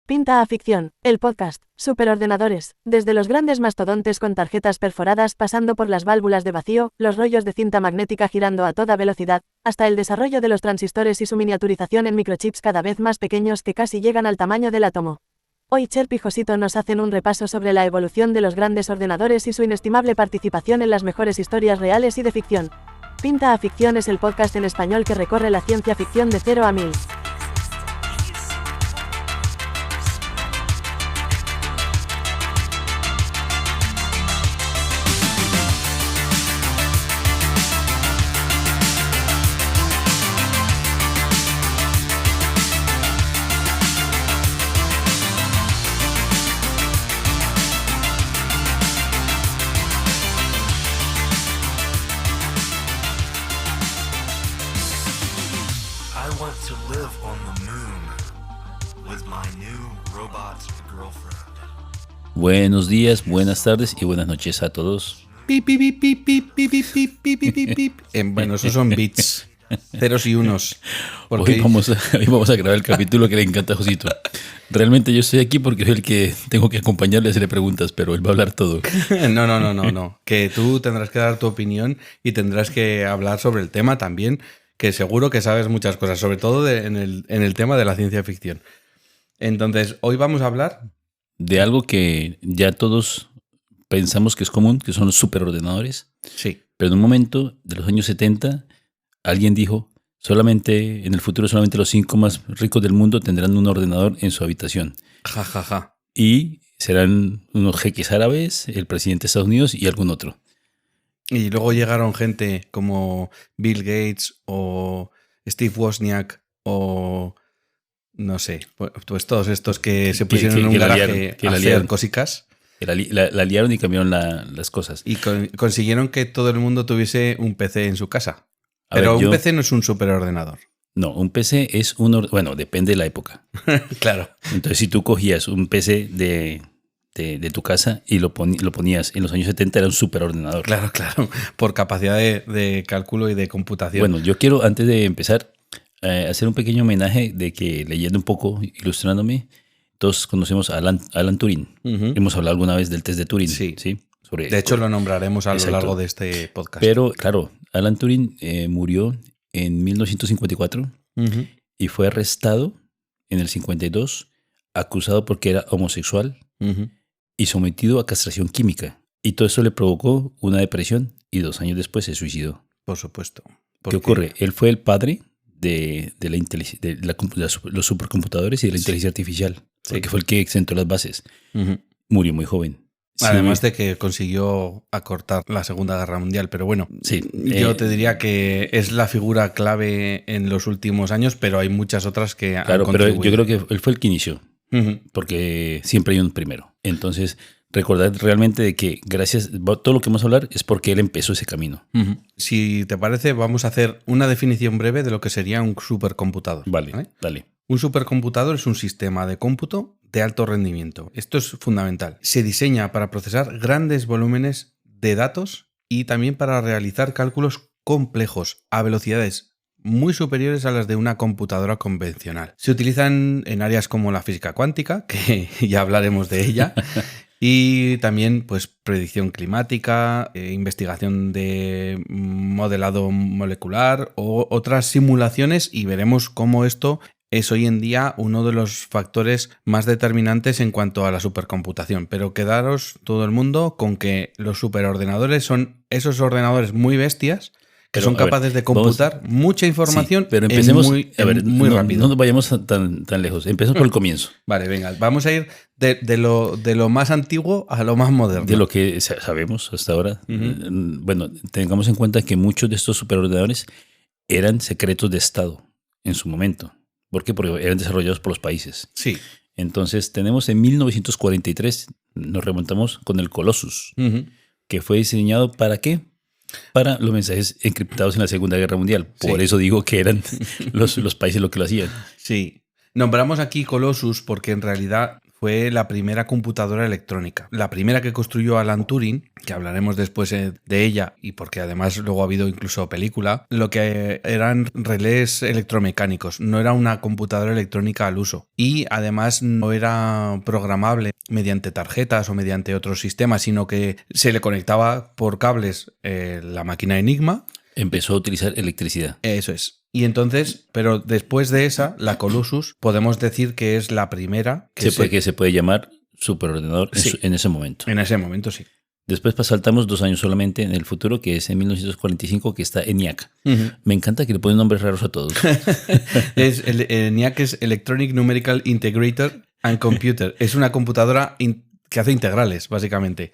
Pinta a ficción, el podcast, superordenadores, desde los grandes mastodontes con tarjetas perforadas pasando por las válvulas de vacío, los rollos de cinta magnética girando a toda velocidad, hasta el desarrollo de los transistores y su miniaturización en microchips cada vez más pequeños que casi llegan al tamaño del átomo. Hoy Cherp y Josito nos hacen un repaso sobre la evolución de los grandes ordenadores y su inestimable participación en las mejores historias reales y de ficción. Pinta a ficción es el podcast en español que recorre la ciencia ficción de 0 a 1000. Buenos días, buenas tardes y buenas noches a todos. Bueno, esos son bits, ceros y unos. Hoy vamos a grabar el capítulo que le encanta a Josito. Realmente yo estoy aquí porque soy el que tengo que acompañarle a hacerle preguntas, pero él va a hablar todo. No. Que tú tendrás que dar tu opinión y tendrás que hablar sobre el tema también, que seguro que sabes muchas cosas, sobre todo en el tema de la ciencia ficción. Entonces, hoy vamos a hablar de algo que ya todos pensamos que es común, que son los superordenadores. Sí. Pero en un momento de los años 70, alguien dijo, en el futuro solamente los 5 más ricos del mundo tendrán un ordenador en su habitación. Ja. Y serán unos jeques árabes, el presidente de Estados Unidos y algún otro. Y luego llegaron gente como Bill Gates o Steve Wozniak o no sé, pues todos estos que se pusieron en un garaje a hacer cosicas. La liaron y cambiaron las cosas. Y consiguieron que todo el mundo tuviese un PC en su casa. Pero un PC no es un superordenador. No, un PC es bueno, depende de la época. Claro. Entonces, si tú cogías un PC de tu casa y lo ponías en los años 70, era un superordenador. Claro. Por capacidad de cálculo y de computación. Bueno, yo quiero, antes de empezar, hacer un pequeño homenaje de que, leyendo un poco, ilustrándome, todos conocemos a Alan Turing. Uh-huh. Hemos hablado alguna vez del test de Turing. Sí. De hecho, lo nombraremos a lo largo de este podcast. Pero, claro, Alan Turing murió en 1954 uh-huh. y fue arrestado en el 52, acusado porque era homosexual uh-huh. y sometido a castración química. Y todo eso le provocó una depresión y 2 años después se suicidó. Por supuesto. ¿Qué ocurre? Él fue el padre de los supercomputadores y de la inteligencia artificial, porque fue el que sentó las bases. Uh-huh. Murió muy joven. Además de que consiguió acortar la Segunda Guerra Mundial, pero bueno, yo te diría que es la figura clave en los últimos años, pero hay muchas otras que han contribuido. Pero yo creo que él fue el que inició, uh-huh. porque siempre hay un primero. Entonces, recordad realmente de que gracias a todo lo que vamos a hablar es porque él empezó ese camino. Uh-huh. Si te parece, vamos a hacer una definición breve de lo que sería un supercomputador. Vale. Dale. Un supercomputador es un sistema de cómputo de alto rendimiento. Esto es fundamental. Se diseña para procesar grandes volúmenes de datos y también para realizar cálculos complejos a velocidades muy superiores a las de una computadora convencional. Se utilizan en áreas como la física cuántica, que ya hablaremos de ella, y también pues predicción climática, investigación de modelado molecular o otras simulaciones, y veremos cómo esto es hoy en día uno de los factores más determinantes en cuanto a la supercomputación. Pero quedaros todo el mundo con que los superordenadores son esos ordenadores muy bestias que son capaces de computar mucha información, pero empecemos muy rápido. No nos vayamos tan lejos. Empecemos por el comienzo. Vale, venga. Vamos a ir de lo más antiguo a lo más moderno. De lo que sabemos hasta ahora. Uh-huh. Bueno, tengamos en cuenta que muchos de estos superordenadores eran secretos de Estado en su momento. ¿Por qué? Porque eran desarrollados por los países. Sí. Entonces, tenemos en 1943, nos remontamos con el Colossus, uh-huh. que fue diseñado ¿para qué? Para los mensajes encriptados en la Segunda Guerra Mundial. Por eso digo que eran los países los que lo hacían. Sí. Nombramos aquí Colossus porque en realidad fue la primera computadora electrónica. La primera que construyó Alan Turing, que hablaremos después de ella, y porque además luego ha habido incluso película, lo que eran relés electromecánicos, no era una computadora electrónica al uso. Y además no era programable mediante tarjetas o mediante otros sistemas, sino que se le conectaba por cables la máquina Enigma. Empezó a utilizar electricidad. Eso es. Y entonces, pero después de esa, la Colossus, podemos decir que es la primera que se puede llamar superordenador en ese momento. En ese momento, sí. Después saltamos 2 años solamente en el futuro, que es en 1945, que está ENIAC. Me encanta que le ponen nombres raros a todos. ENIAC es Electronic Numerical Integrator and Computer. Es una computadora que hace integrales, básicamente.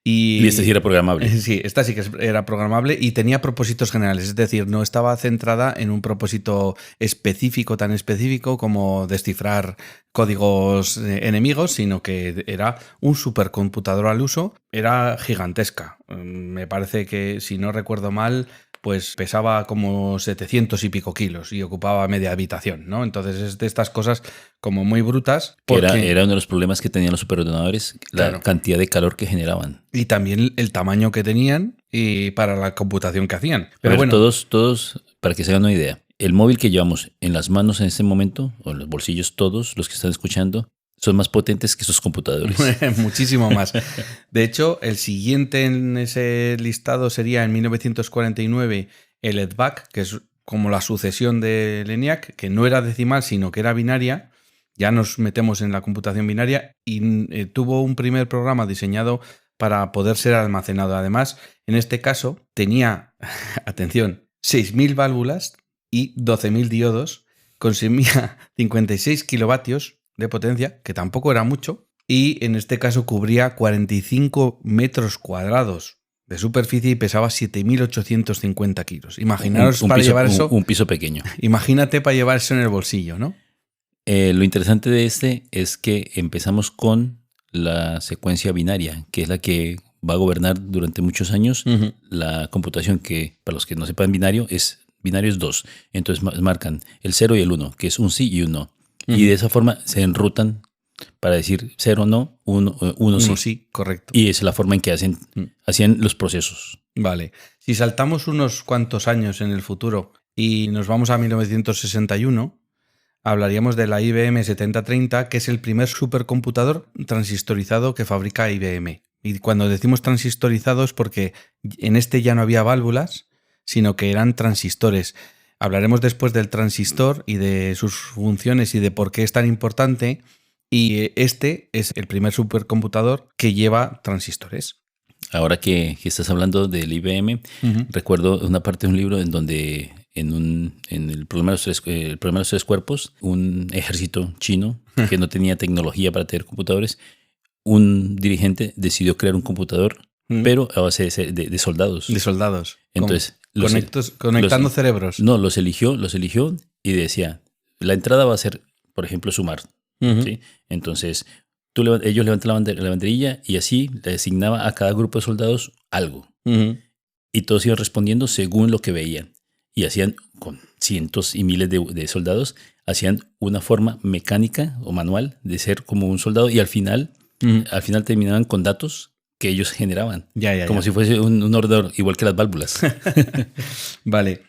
Y esta sí era programable. Sí, esta sí que era programable y tenía propósitos generales, es decir, no estaba centrada en un propósito específico, tan específico como descifrar códigos enemigos, sino que era un supercomputador al uso, era gigantesca. Me parece que, si no recuerdo mal, pues pesaba como 700 y pico kilos y ocupaba media habitación, ¿no? Entonces es de estas cosas como muy brutas. Porque era uno de los problemas que tenían los superordenadores, la cantidad de calor que generaban. Y también el tamaño que tenían y para la computación que hacían. Pero bueno, todos, para que se hagan una idea, el móvil que llevamos en las manos en este momento, o en los bolsillos todos los que están escuchando, son más potentes que esos computadores. Muchísimo más. De hecho, el siguiente en ese listado sería en 1949 el EDVAC, que es como la sucesión del ENIAC, que no era decimal, sino que era binaria. Ya nos metemos en la computación binaria y tuvo un primer programa diseñado para poder ser almacenado. Además, en este caso tenía, atención, 6.000 válvulas y 12.000 diodos, consumía 56 kilovatios de potencia, que tampoco era mucho, y en este caso cubría 45 metros cuadrados de superficie y pesaba 7.850 kilos. Imaginaros para llevar eso. Un piso pequeño. Imagínate para llevar eso en el bolsillo, ¿no? Lo interesante de este es que empezamos con la secuencia binaria, que es la que va a gobernar durante muchos años la computación, que para los que no sepan binario es 2. Entonces marcan el 0 y el 1, que es un sí y un no. Y de esa forma se enrutan para decir 0 no, 1 sí. Sí, correcto. Y es la forma en que hacían los procesos. Vale. Si saltamos unos cuantos años en el futuro y nos vamos a 1961, hablaríamos de la IBM 7030, que es el primer supercomputador transistorizado que fabrica IBM. Y cuando decimos transistorizado es porque en este ya no había válvulas, sino que eran transistores. Hablaremos después del transistor y de sus funciones y de por qué es tan importante. Y este es el primer supercomputador que lleva transistores. Ahora que estás hablando del IBM, recuerdo una parte de un libro en donde en el problema de los tres cuerpos, un ejército chino que no tenía tecnología para tener computadores, un dirigente decidió crear un computador, pero a base de soldados. De soldados. Entonces, conectando cerebros. No, los eligió y decía, la entrada va a ser, por ejemplo, sumar. ¿Sí? Entonces, ellos levantan la banderilla y así le asignaba a cada grupo de soldados algo. Y todos iban respondiendo según lo que veían. Y hacían, con cientos y miles de soldados, hacían una forma mecánica o manual de ser como un soldado y al final terminaban con datos que ellos generaban. Como si fuese un ordenador, igual que las válvulas. Vale.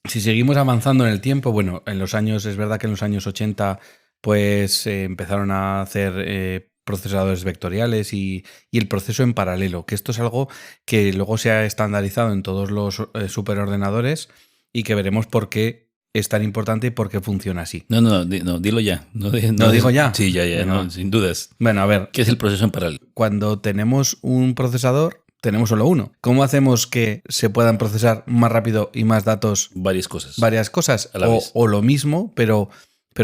Si seguimos avanzando en el tiempo, bueno, es verdad que en los años 80 pues empezaron a hacer procesadores vectoriales y el proceso en paralelo, que esto es algo que luego se ha estandarizado en todos los superordenadores y que veremos por qué es tan importante y por qué funciona así. No, dilo ya. ¿No digo ya? Sí, ya, no, sin dudas. Bueno, a ver. ¿Qué es el proceso en paralelo? Cuando tenemos un procesador, tenemos solo uno. ¿Cómo hacemos que se puedan procesar más rápido y más datos? Varias cosas. A la vez. O lo mismo, pero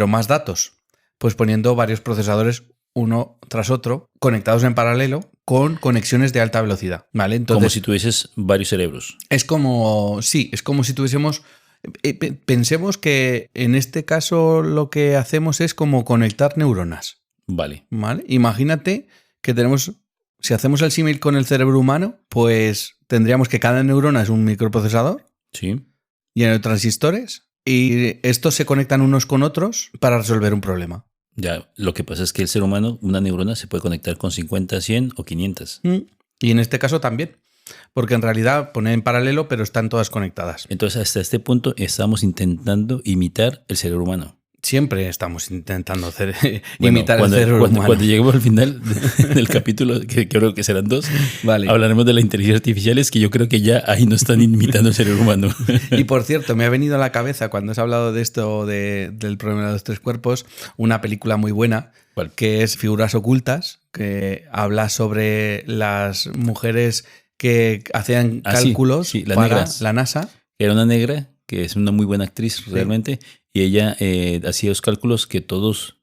más datos. Pues poniendo varios procesadores uno tras otro, conectados en paralelo, con conexiones de alta velocidad. ¿Vale? Entonces, como si tuvieses varios cerebros. Es como si tuviésemos... Pensemos que en este caso lo que hacemos es como conectar neuronas. Vale. Imagínate que si hacemos el símil con el cerebro humano, pues tendríamos que cada neurona es un microprocesador. Sí. Lleno de transistores. Y estos se conectan unos con otros para resolver un problema. Ya, lo que pasa es que el ser humano, una neurona se puede conectar con 50, 100 o 500. Y en este caso también. Porque en realidad pone en paralelo, pero están todas conectadas. Entonces, hasta este punto estamos intentando imitar el cerebro humano. Siempre estamos intentando Bueno, imitar el cerebro humano. Cuando lleguemos al final del capítulo, que creo que serán 2, Vale. hablaremos de la inteligencia artificial, es que yo creo que ya ahí no están imitando el cerebro humano. Y por cierto, me ha venido a la cabeza cuando has hablado de esto del problema de los 3 cuerpos, una película muy buena, ¿Cuál? que es Figuras ocultas, que habla sobre las mujeres que hacían cálculos sí, la para negra. la NASA. Era una negra, que es una muy buena actriz realmente, y ella hacía los cálculos que todos,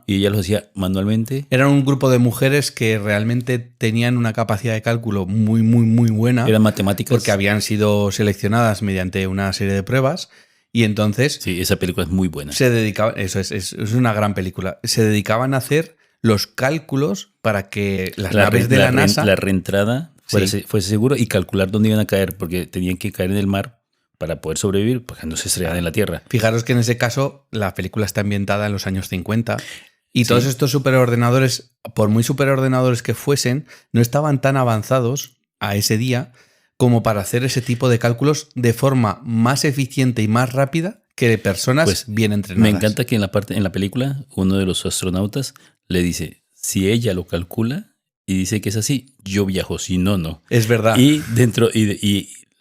y ella los hacía manualmente. Eran un grupo de mujeres que realmente tenían una capacidad de cálculo muy, muy, muy buena. Eran matemáticas. Porque habían sido seleccionadas mediante una serie de pruebas. Y entonces Sí, esa película es muy buena. se dedicaban, eso es una gran película, se dedicaban a hacer los cálculos para que las naves de la NASA... La reentrada fuese seguro y calcular dónde iban a caer, porque tenían que caer en el mar para poder sobrevivir, porque no se estrellaban en la Tierra. Fijaros que en ese caso la película está ambientada en los años 50 y todos estos superordenadores, por muy superordenadores que fuesen, no estaban tan avanzados a ese día como para hacer ese tipo de cálculos de forma más eficiente y más rápida que personas bien entrenadas. Me encanta que en la película uno de los astronautas le dice, si ella lo calcula y dice que es así, yo viajo, si no, no. Es verdad. Y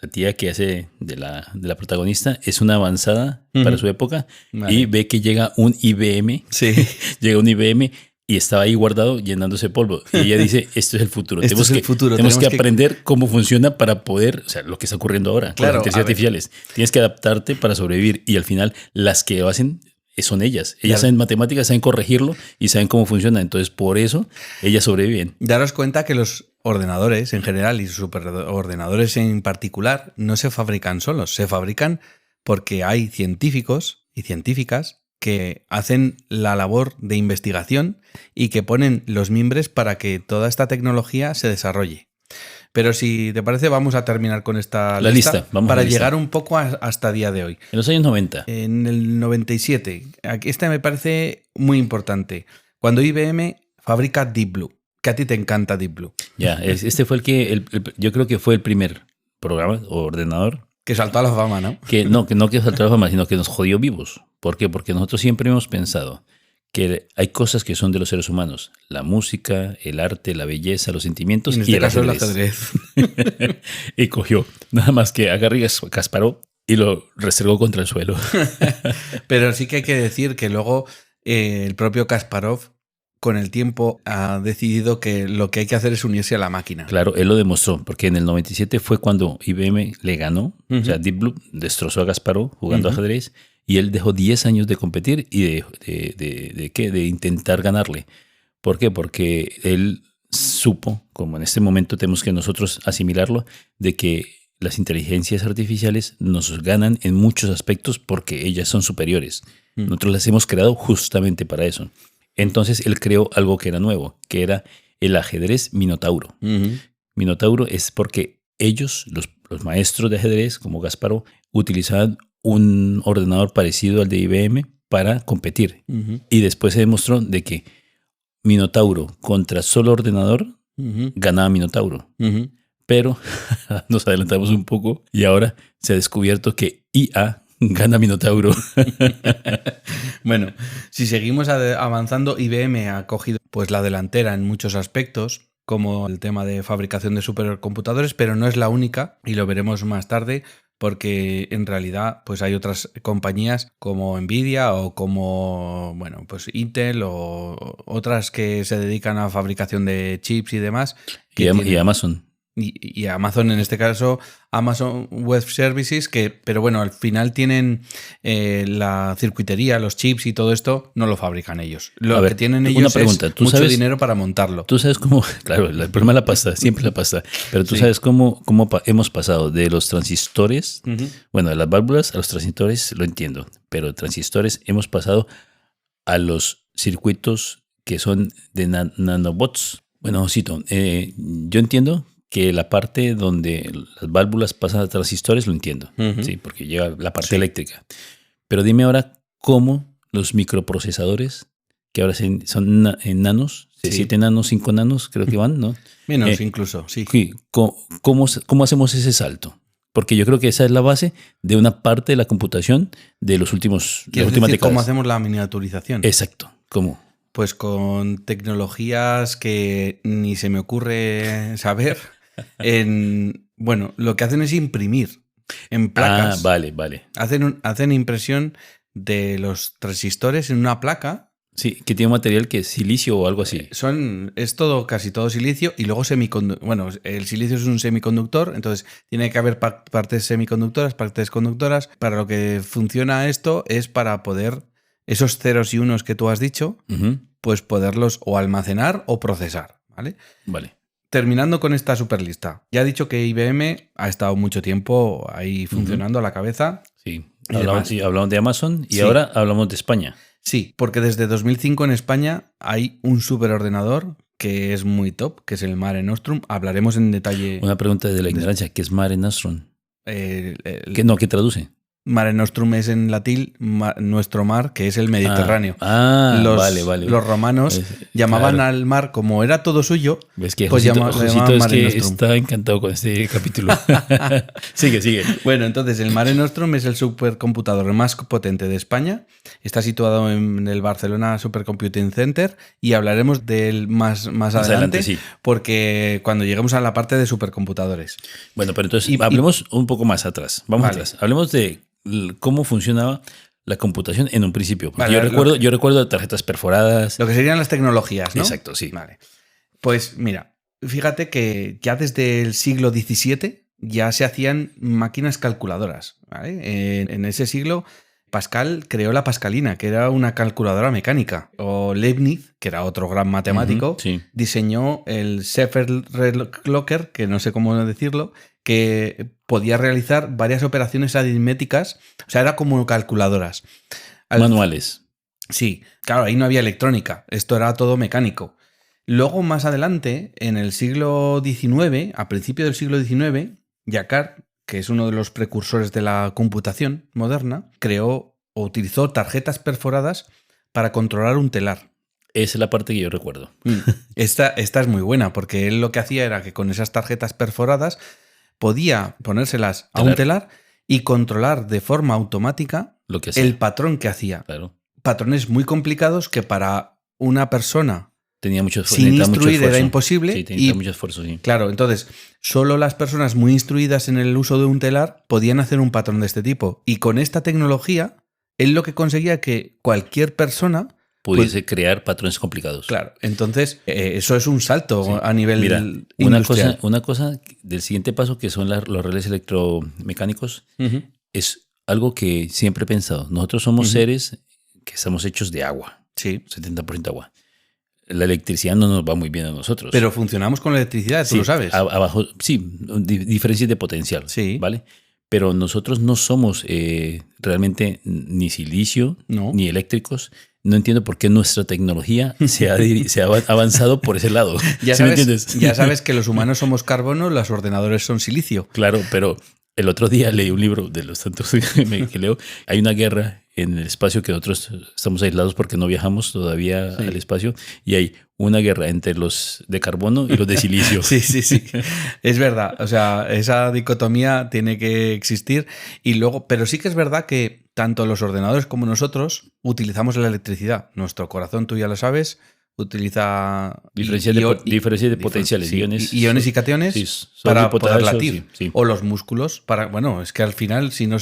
la tía que hace de la protagonista es una avanzada para su época y ve que llega un IBM. Sí. Llega un IBM y estaba ahí guardado llenándose polvo. Y ella dice, esto es el futuro. Tenemos que aprender cómo funciona para poder, o sea, lo que está ocurriendo ahora con las inteligencias artificiales. Tienes que adaptarte para sobrevivir y al final las que lo hacen son ellas. Ellas saben matemáticas, saben corregirlo y saben cómo funciona. Entonces, por eso ellas sobreviven. Daros cuenta que los ordenadores en general y superordenadores en particular no se fabrican solos. Se fabrican porque hay científicos y científicas que hacen la labor de investigación y que ponen los mimbres para que toda esta tecnología se desarrolle. Pero si te parece, vamos a terminar con esta lista para llegar un poco hasta el día de hoy. En los años 90. En el 97. Esta me parece muy importante. Cuando IBM fabrica Deep Blue, que a ti te encanta Deep Blue. Ya, este fue yo creo que fue el primer programa o ordenador. Que saltó a la fama, ¿no? Que no que saltó a la fama, sino que nos jodió vivos. ¿Por qué? Porque nosotros siempre hemos pensado que hay cosas que son de los seres humanos. La música, el arte, la belleza, los sentimientos en este caso el ajedrez. Y cogió nada más que a Garry Kasparov y lo restregó contra el suelo. Pero sí que hay que decir que luego el propio Kasparov con el tiempo ha decidido que lo que hay que hacer es unirse a la máquina. Claro, él lo demostró, porque en el 97 fue cuando IBM le ganó. O sea, Deep Blue destrozó a Kasparov jugando ajedrez y él dejó 10 años de competir y de intentar ganarle. ¿Por qué? Porque él supo, como en este momento tenemos que nosotros asimilarlo, de que las inteligencias artificiales nos ganan en muchos aspectos porque ellas son superiores. Nosotros las hemos creado justamente para eso. Entonces él creó algo que era nuevo, que era el ajedrez Minotauro. Minotauro es porque ellos, los maestros de ajedrez, como Kasparov, utilizaban un ordenador parecido al de IBM para competir. Y después se demostró de que Minotauro contra solo ordenador ganaba Minotauro. Pero nos adelantamos un poco y ahora se ha descubierto que IA gana Minotauro. Bueno, si seguimos avanzando, IBM ha cogido pues la delantera en muchos aspectos, como el tema de fabricación de supercomputadores, pero no es la única y lo veremos más tarde porque en realidad pues hay otras compañías como Nvidia o como pues Intel o otras que se dedican a fabricación de chips y demás. Y Amazon. Y Amazon, en este caso, Amazon Web Services, pero bueno, al final tienen la circuitería, los chips y todo esto, no lo fabrican ellos. Lo que tienen ellos es mucho dinero para montarlo. Tú sabes cómo, claro, el problema es la pasta, siempre la pasta, pero tú sabes cómo hemos pasado de los transistores, bueno, de las válvulas a los transistores, lo entiendo, pero de transistores hemos pasado a los circuitos que son de nanobots. Bueno, Cito, yo entiendo que la parte donde las válvulas pasan a transistores lo entiendo, sí, porque llega la parte eléctrica. Pero dime ahora cómo los microprocesadores que ahora son en nanos, Sí. 7 nanos, 5 nanos, creo que van, ¿no? Menos incluso, sí. Sí, ¿cómo hacemos ese salto? Porque yo creo que esa es la base de una parte de la computación de las últimas ¿Quieres décadas. decir cómo hacemos la miniaturización? Exacto, ¿cómo? Pues con tecnologías que ni se me ocurre saber. Bueno, lo que hacen es imprimir en placas. Ah, vale. Hacen impresión de los transistores en una placa. Sí, que tiene un material que es silicio o algo así. Es todo, casi todo silicio y luego semiconductor. Bueno, el silicio es un semiconductor, entonces tiene que haber partes semiconductoras, partes conductoras. Para lo que funciona esto es para poder, esos ceros y unos que tú has dicho, pues poderlos o almacenar o procesar, ¿vale? Vale. Terminando con esta superlista. Ya he dicho que IBM ha estado mucho tiempo ahí funcionando a la cabeza. Sí, Y demás. hablamos de Amazon y Sí. ahora hablamos de España. Sí, porque desde 2005 en España hay un superordenador que es muy top, que es el Mare Nostrum. Hablaremos en detalle. Una pregunta de la ignorancia, ¿qué es Mare Nostrum? El ¿Qué traduce? Mare Nostrum es en latín nuestro mar, que es el Mediterráneo. Vale. Los romanos llamaban al mar, como era todo suyo, Ves que pues Josito llamaban es Mare que Nostrum. está encantado con este capítulo. Sigue. Bueno, entonces el Mare Nostrum es el supercomputador más potente de España. Está situado en el Barcelona Supercomputing Center y hablaremos de él más adelante, sí. porque cuando lleguemos a la parte de supercomputadores. Bueno, pero entonces hablemos un poco más atrás. Vamos Vale. atrás. Hablemos de cómo funcionaba la computación en un principio. Porque Vale, yo recuerdo tarjetas perforadas. Lo que serían las tecnologías, ¿no? Exacto, sí. Vale. Pues mira, fíjate que ya desde el siglo XVII ya se hacían máquinas calculadoras, ¿vale? En ese siglo Pascal creó la Pascalina, que era una calculadora mecánica. O Leibniz, que era otro gran matemático, Sí. diseñó el Scheffer-Clocker, que no sé cómo decirlo, que podía realizar varias operaciones aritméticas. O sea, era como calculadoras. Manuales. Sí, claro, ahí no había electrónica, esto era todo mecánico. Luego, más adelante, en el siglo XIX, a principios del siglo XIX, Jacquard, que es uno de los precursores de la computación moderna, creó o utilizó tarjetas perforadas para controlar un telar. Esa es la parte que yo recuerdo. Esta es muy buena, porque él lo que hacía era que con esas tarjetas perforadas podía ponérselas a un telar y controlar de forma automática Lo que hacía. el patrón que hacía. Claro. Patrones muy complicados que para una persona Tenía mucho sin necesitaba mucho instruir era esfuerzo. imposible. Sí, tenía Y mucho esfuerzo, sí. claro, entonces solo las personas muy instruidas en el uso de un telar podían hacer un patrón de este tipo. Y con esta tecnología, él lo que conseguía que cualquier persona pudiese crear patrones complicados. Claro, entonces eso es un salto Sí. a nivel Mira, industrial. una cosa del siguiente paso, que son los relés electromecánicos, Ujú. es algo que siempre he pensado. Nosotros somos seres que estamos hechos de agua, Sí, 70% agua. La electricidad no nos va muy bien a nosotros. pero funcionamos con la electricidad, tú Sí, lo sabes. Abajo, sí, diferencias de potencial, Sí. ¿vale? Pero nosotros no somos realmente ni silicio, No. ni eléctricos. No entiendo por qué nuestra tecnología se ha avanzado por ese lado. Ya ¿Sí me sabes, entiendes? ya sabes que los humanos somos carbono, los ordenadores son silicio. Claro, pero el otro día leí un libro de los tantos que leo. Hay una guerra en el espacio que nosotros estamos aislados porque no viajamos todavía Sí. al espacio, y hay una guerra entre los de carbono y los de silicio. Sí. Es verdad. O sea, esa dicotomía tiene que existir. Y luego, pero sí que es verdad que tanto los ordenadores como nosotros utilizamos la electricidad. Nuestro corazón, tú ya lo sabes, utiliza Diferencias de potenciales, sí, iones. iones y cationes Sí, sodio para y potasio, poder latir. sí. O los músculos para. Bueno, es que al final, si no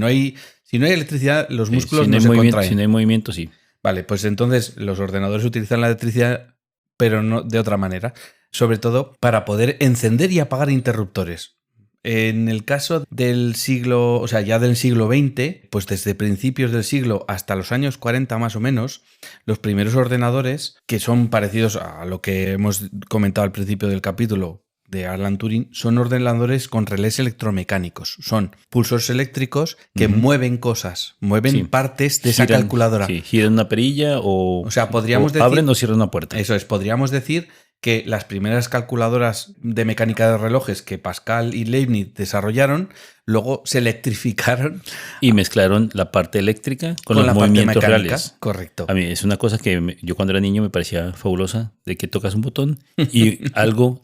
hay electricidad, los Sí, músculos si no hay se movimiento, contraen. si no hay movimiento, sí. Vale, pues entonces los ordenadores utilizan la electricidad, pero no de otra manera. Sobre todo para poder encender y apagar interruptores. En el caso del siglo, o sea, ya del siglo XX, pues desde principios del siglo hasta los años 40 más o menos, los primeros ordenadores, que son parecidos a lo que hemos comentado al principio del capítulo de Alan Turing, son ordenadores con relés electromecánicos. Son pulsos eléctricos que mueven cosas, mueven Sí. partes de esa calculadora. Sí, giran una perilla o O sea, podríamos decir- abren o cierran una puerta. Eso es, podríamos decir que las primeras calculadoras de mecánica de relojes que Pascal y Leibniz desarrollaron, luego se electrificaron. Y mezclaron la parte eléctrica con la los parte movimientos mecánica. reales. Correcto. A mí es una cosa que yo cuando era niño me parecía fabulosa, de que tocas un botón y algo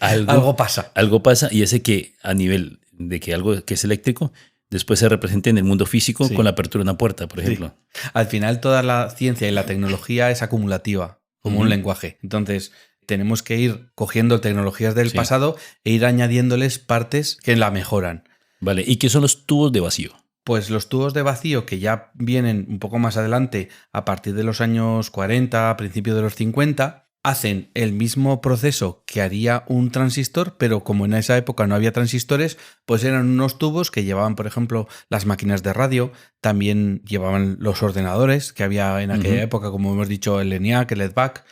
pasa. Algo pasa y hace que a nivel de que algo que es eléctrico después se represente en el mundo físico Sí. con la apertura de una puerta, por ejemplo. Sí. Al final toda la ciencia y la tecnología es acumulativa, como un lenguaje. Entonces tenemos que ir cogiendo tecnologías del pasado e ir añadiéndoles partes que la mejoran. Vale, ¿y qué son los tubos de vacío? Pues los tubos de vacío que ya vienen un poco más adelante, a partir de los años 40, a principios de los 50, hacen el mismo proceso que haría un transistor, pero como en esa época no había transistores, pues eran unos tubos que llevaban, por ejemplo, las máquinas de radio, también llevaban los ordenadores que había en aquella época, como hemos dicho, el ENIAC, el EDVAC,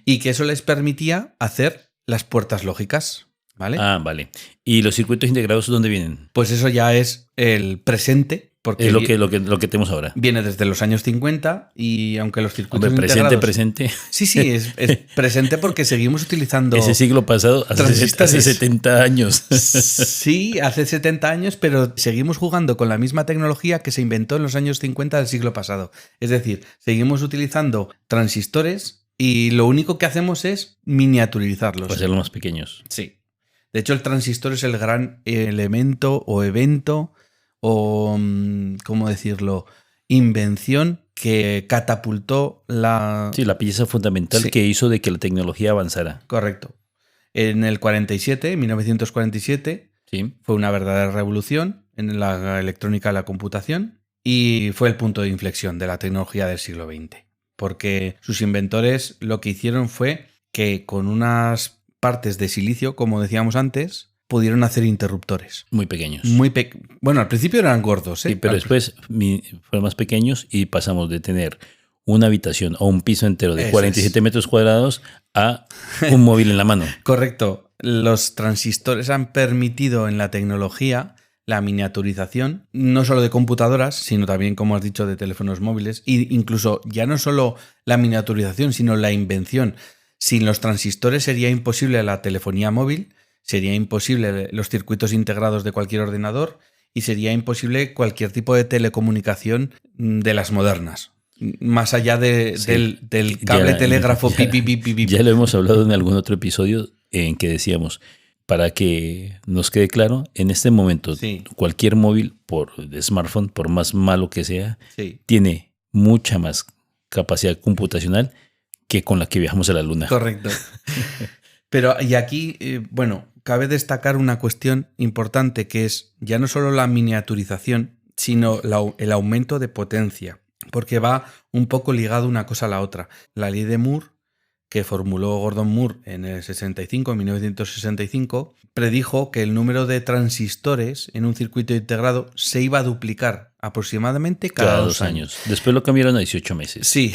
y que eso les permitía hacer las puertas lógicas. ¿Vale? Ah, vale. ¿Y los circuitos integrados dónde vienen? Pues eso ya es el presente, porque Es lo que tenemos ahora. viene desde los años 50 y aunque los circuitos Hombre, integrados... presente. Sí, es presente porque seguimos utilizando... Ese siglo pasado, hace 70 años. Sí, hace 70 años, pero seguimos jugando con la misma tecnología que se inventó en los años 50 del siglo pasado. Es decir, seguimos utilizando transistores y lo único que hacemos es miniaturizarlos. Para hacerlos más pequeños. Sí. De hecho, el transistor es el gran elemento o evento o, ¿cómo decirlo?, invención que catapultó la... Sí, la pieza fundamental que hizo de que la tecnología avanzara. Correcto. En el 47, 1947, Sí. fue una verdadera revolución en la electrónica y la computación y fue el punto de inflexión de la tecnología del siglo XX. Porque sus inventores lo que hicieron fue que con unas partes de silicio, como decíamos antes, pudieron hacer interruptores. Muy pequeños. Bueno, al principio eran gordos, ¿eh? Sí, pero después fueron más pequeños y pasamos de tener una habitación o un piso entero de 47 metros cuadrados a un móvil en la mano. Correcto. Los transistores han permitido en la tecnología la miniaturización, no solo de computadoras, sino también, como has dicho, de teléfonos móviles, e incluso ya no solo la miniaturización, sino la invención. Sin los transistores sería imposible la telefonía móvil, sería imposible los circuitos integrados de cualquier ordenador y sería imposible cualquier tipo de telecomunicación de las modernas. Más allá del cable telégrafo. Ya lo hemos hablado en algún otro episodio en que decíamos, para que nos quede claro, en este momento cualquier móvil de smartphone, por más malo que sea, tiene mucha más capacidad computacional que con la que viajamos a la Luna. Correcto. Pero y aquí, cabe destacar una cuestión importante que es ya no solo la miniaturización, sino el aumento de potencia, porque va un poco ligado una cosa a la otra. La ley de Moore, que formuló Gordon Moore en el 1965, predijo que el número de transistores en un circuito integrado se iba a duplicar aproximadamente cada 2 años. Después lo cambiaron a 18 meses. Sí.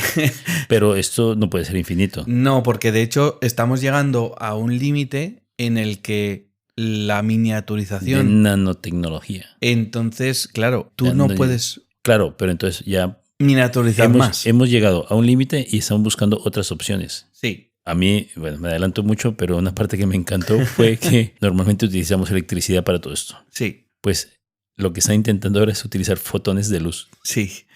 Pero esto no puede ser infinito. No, porque de hecho estamos llegando a un límite en el que la miniaturización... De nanotecnología. Entonces, claro, tú no puedes... Claro, pero entonces ya... Miniaturizar más. Hemos llegado a un límite y estamos buscando otras opciones. Sí. A mí, me adelanto mucho, pero una parte que me encantó fue que normalmente utilizamos electricidad para todo esto. Sí. Pues lo que están intentando ahora es utilizar fotones de luz. Sí.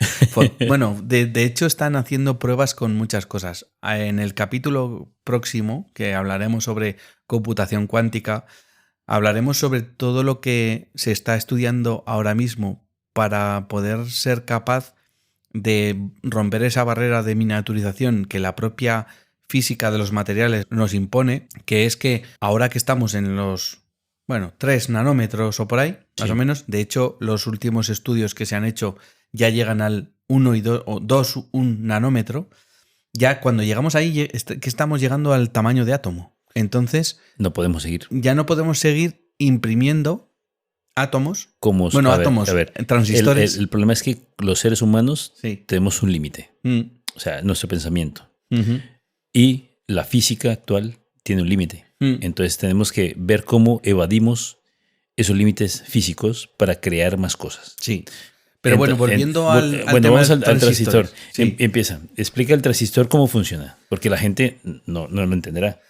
Bueno, de hecho están haciendo pruebas con muchas cosas. En el capítulo próximo, que hablaremos sobre computación cuántica, hablaremos sobre todo lo que se está estudiando ahora mismo para poder ser capaz de romper esa barrera de miniaturización que la propia física de los materiales nos impone, que es que ahora que estamos en los 3 nanómetros o por ahí, más o menos, de hecho los últimos estudios que se han hecho ya llegan al 1 y 2 o 2, 1 nanómetro, ya cuando llegamos ahí que estamos llegando al tamaño de átomo. Entonces no podemos seguir. Ya no podemos seguir imprimiendo átomos, transistores. El problema es que los seres humanos tenemos un límite, o sea, nuestro pensamiento. Y la física actual tiene un límite. Entonces tenemos que ver cómo evadimos esos límites físicos para crear más cosas. Sí. Pero volviendo al tema vamos al transistor. Sí. Empieza. Explica el transistor cómo funciona, porque la gente no lo entenderá.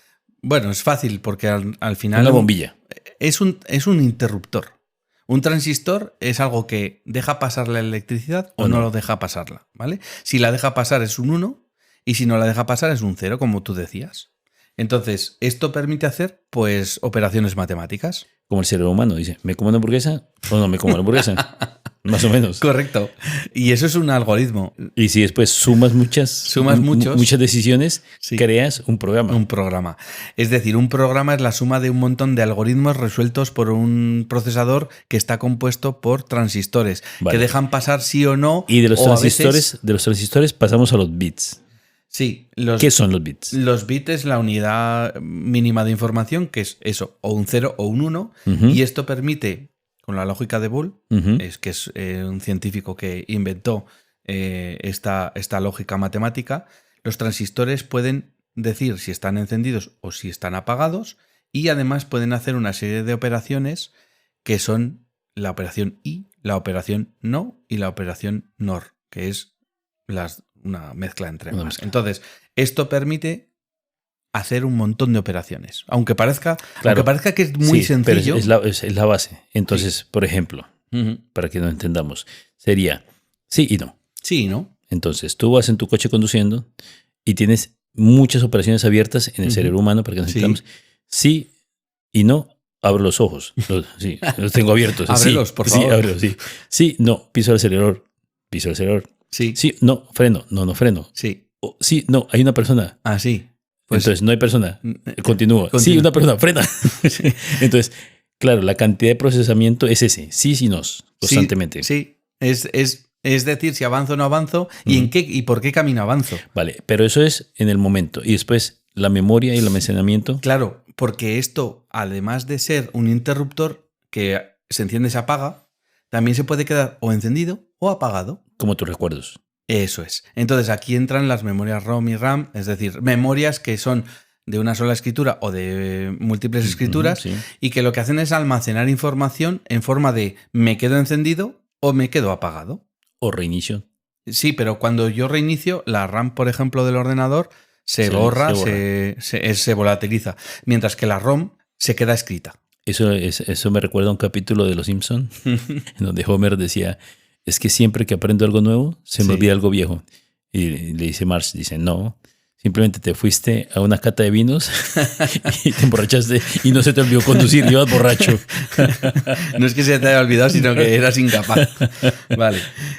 Bueno, es fácil porque al final... Una bombilla. Es un interruptor. Un transistor es algo que deja pasar la electricidad o no lo deja pasarla, ¿vale? Si la deja pasar es un 1 y si no la deja pasar es un 0, como tú decías. Entonces, esto permite hacer, pues, operaciones matemáticas. Como el cerebro humano, dice, ¿me como una hamburguesa o no me como una hamburguesa? Más o menos. Correcto. Y eso es un algoritmo. Y si después sumas muchas decisiones, sí, creas un programa. Un programa. Es decir, un programa es la suma de un montón de algoritmos resueltos por un procesador que está compuesto por transistores, que dejan pasar sí o no. Y de los transistores pasamos a los bits. Sí. ¿Qué son los bits? Los bits es la unidad mínima de información, que es eso, o un 0 o un 1, y esto permite, con la lógica de Boole, que es un científico que inventó esta lógica matemática, los transistores pueden decir si están encendidos o si están apagados, y además pueden hacer una serie de operaciones que son la operación y, la operación no y la operación NOR, que es una mezcla entre ambas. Entonces, esto permite hacer un montón de operaciones. Aunque parezca que es muy sencillo. Pero es la base. Entonces, por ejemplo, para que nos entendamos, sería sí y no. Sí y no. Entonces, tú vas en tu coche conduciendo y tienes muchas operaciones abiertas en el cerebro humano para que nos entendamos. Sí y no. Abro los ojos. Los tengo abiertos. Ábrelos, por favor. Sí, ábrelos, sí. Sí, no. Piso el acelerador. Piso el acelerador. Sí. Sí, no, freno. No freno. Sí. Sí, no, hay una persona. Ah, sí. Pues, entonces, no hay persona. Continúa. Sí, una persona, frena. Sí. Entonces, claro, la cantidad de procesamiento es ese. Sí, no, constantemente. Sí. Es decir, si avanzo o no avanzo y por qué camino avanzo. Vale, pero eso es en el momento. Y después, la memoria y el almacenamiento. Claro, porque esto, además de ser un interruptor que se enciende y se apaga, también se puede quedar o encendido o apagado. Como tus recuerdos. Eso es. Entonces aquí entran las memorias ROM y RAM, es decir, memorias que son de una sola escritura o de múltiples escrituras y que lo que hacen es almacenar información en forma de me quedo encendido o me quedo apagado. O reinicio. Sí, pero cuando yo reinicio, la RAM, por ejemplo, del ordenador se borra, se volatiliza, mientras que la ROM se queda escrita. Eso me recuerda a un capítulo de Los Simpson en donde Homer decía, es que siempre que aprendo algo nuevo, se me olvida algo viejo. Y le dice Marge, dice, no, simplemente te fuiste a una cata de vinos y te emborrachaste y no se te olvidó conducir, ibas borracho. No es que se te haya olvidado, sino que eras incapaz. Vale.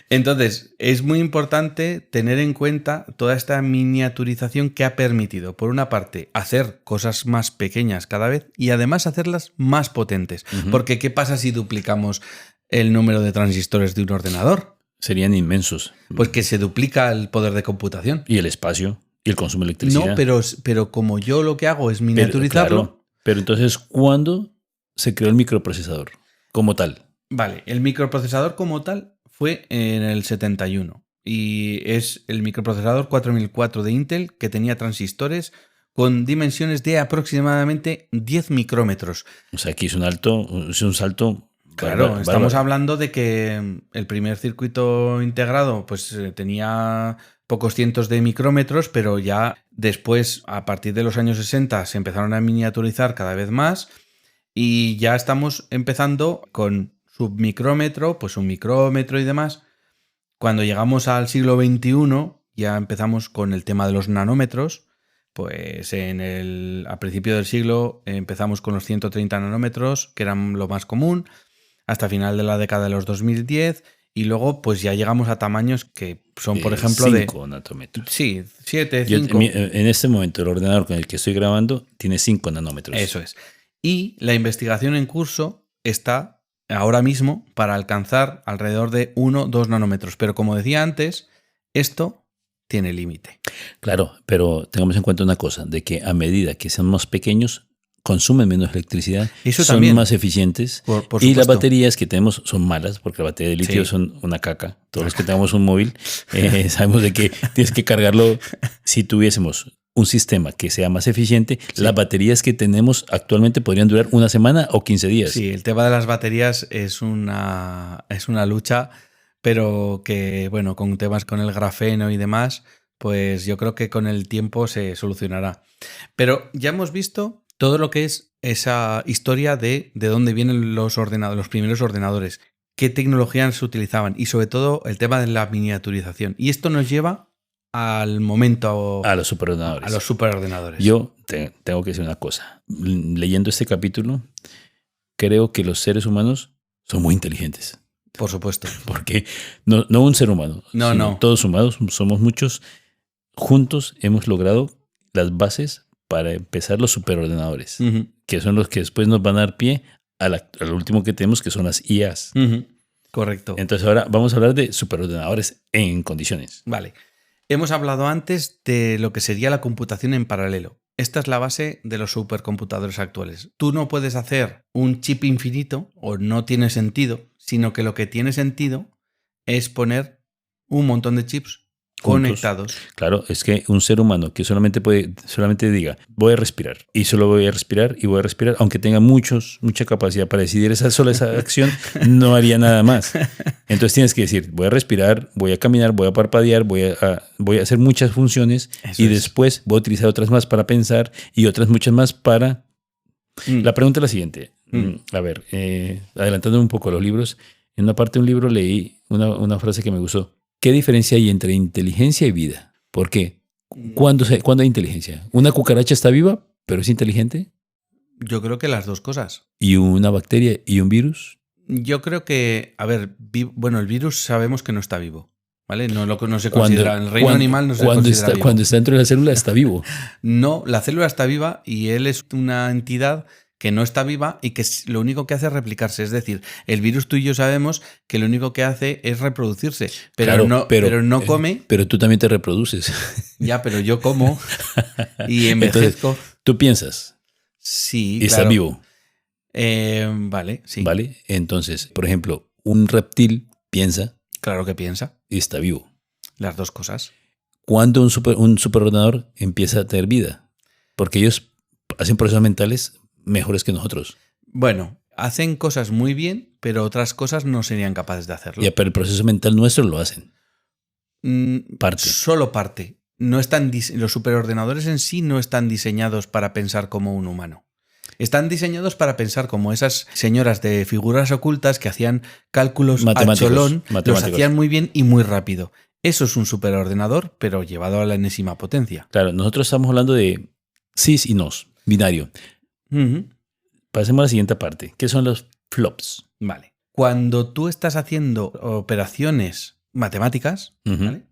Entonces, es muy importante tener en cuenta toda esta miniaturización que ha permitido, por una parte, hacer cosas más pequeñas cada vez y además hacerlas más potentes. Porque, ¿qué pasa si duplicamos el número de transistores de un ordenador? Serían inmensos. Pues que se duplica el poder de computación. Y el espacio. Y el consumo de electricidad. No, pero como yo lo que hago es miniaturizarlo. Pero entonces, ¿cuándo se creó el microprocesador como tal? Vale, el microprocesador como tal fue en el 71. Y es el microprocesador 4004 de Intel que tenía transistores con dimensiones de aproximadamente 10 micrómetros. O sea, aquí es un salto. Claro, estamos hablando de que el primer circuito integrado pues tenía pocos cientos de micrómetros, pero ya después, a partir de los años 60, se empezaron a miniaturizar cada vez más y ya estamos empezando con submicrómetro, pues un micrómetro y demás. Cuando llegamos al siglo XXI, ya empezamos con el tema de los nanómetros. Pues a principio del siglo empezamos con los 130 nanómetros, que eran lo más común, hasta final de la década de los 2010, y luego pues ya llegamos a tamaños que son, por ejemplo, 5 nanómetros. Sí, 7, 5. En este momento el ordenador con el que estoy grabando tiene 5 nanómetros. Eso es. Y la investigación en curso está ahora mismo para alcanzar alrededor de 1-2 nanómetros. Pero como decía antes, esto tiene límite. Claro, pero tengamos en cuenta una cosa, de que a medida que sean más pequeños, consumen menos electricidad, eso son también más eficientes por y las baterías que tenemos son malas porque las baterías de litio son una caca. Todos los que tengamos un móvil sabemos de que tienes que cargarlo. Si tuviésemos un sistema que sea más eficiente, las baterías que tenemos actualmente podrían durar una semana o 15 días. Sí, el tema de las baterías es una lucha, pero que, bueno, con temas con el grafeno y demás, pues yo creo que con el tiempo se solucionará. Pero ya hemos visto todo lo que es esa historia de dónde vienen los primeros ordenadores, qué tecnologías se utilizaban y sobre todo el tema de la miniaturización. Y esto nos lleva al momento... A los superordenadores. A los superordenadores. Yo tengo que decir una cosa. Leyendo este capítulo, creo que los seres humanos son muy inteligentes. Por supuesto. Porque no un ser humano, sino todos humanos, somos muchos. Juntos hemos logrado las bases para empezar los superordenadores, que son los que después nos van a dar pie al último que tenemos, que son las IAs. Correcto. Entonces ahora vamos a hablar de superordenadores en condiciones. Vale. Hemos hablado antes de lo que sería la computación en paralelo. Esta es la base de los supercomputadores actuales. Tú no puedes hacer un chip infinito, o no tiene sentido, sino que lo que tiene sentido es poner un montón de chips conectados. Claro, es que un ser humano que solamente diga, voy a respirar, y solo voy a respirar, y voy a respirar, aunque tenga mucha capacidad para decidir esa acción, no haría nada más. Entonces tienes que decir, voy a respirar, voy a caminar, voy a parpadear, voy a hacer muchas funciones, después voy a utilizar otras más para pensar y otras muchas más para... La pregunta es la siguiente. A ver, adelantando un poco a los libros, en una parte de un libro leí una frase que me gustó. ¿Qué diferencia hay entre inteligencia y vida? ¿Por qué? ¿Cuándo hay inteligencia? ¿Una cucaracha está viva, pero es inteligente? Yo creo que las dos cosas. ¿Y una bacteria y un virus? Yo creo que, el virus sabemos que no está vivo, ¿vale? No se considera, en el reino animal no se considera vivo. Cuando está dentro de la célula está vivo. No, la célula está viva y él es una entidad que no está viva y que lo único que hace es replicarse. Es decir, el virus, tú y yo sabemos que lo único que hace es reproducirse, pero no come. Pero tú también te reproduces. Ya, pero yo como y envejezco. Entonces, tú piensas. Sí, y está vivo. Vale, sí. Vale, entonces, por ejemplo, un reptil piensa. Claro que piensa. Y está vivo. Las dos cosas. ¿Cuándo un superordenador empieza a tener vida? Porque ellos hacen procesos mentales mejores que nosotros. Bueno, hacen cosas muy bien, pero otras cosas no serían capaces de hacerlo. Ya, pero el proceso mental nuestro lo hacen. Parte. Solo parte. Los superordenadores en sí no están diseñados para pensar como un humano. Están diseñados para pensar como esas señoras de figuras ocultas que hacían cálculos a cholón, los hacían muy bien y muy rápido. Eso es un superordenador, pero llevado a la enésima potencia. Claro, nosotros estamos hablando de sís y nos, binario. Pasemos a la siguiente parte. ¿Qué son los flops? Vale. Cuando tú estás haciendo operaciones matemáticas, ¿vale?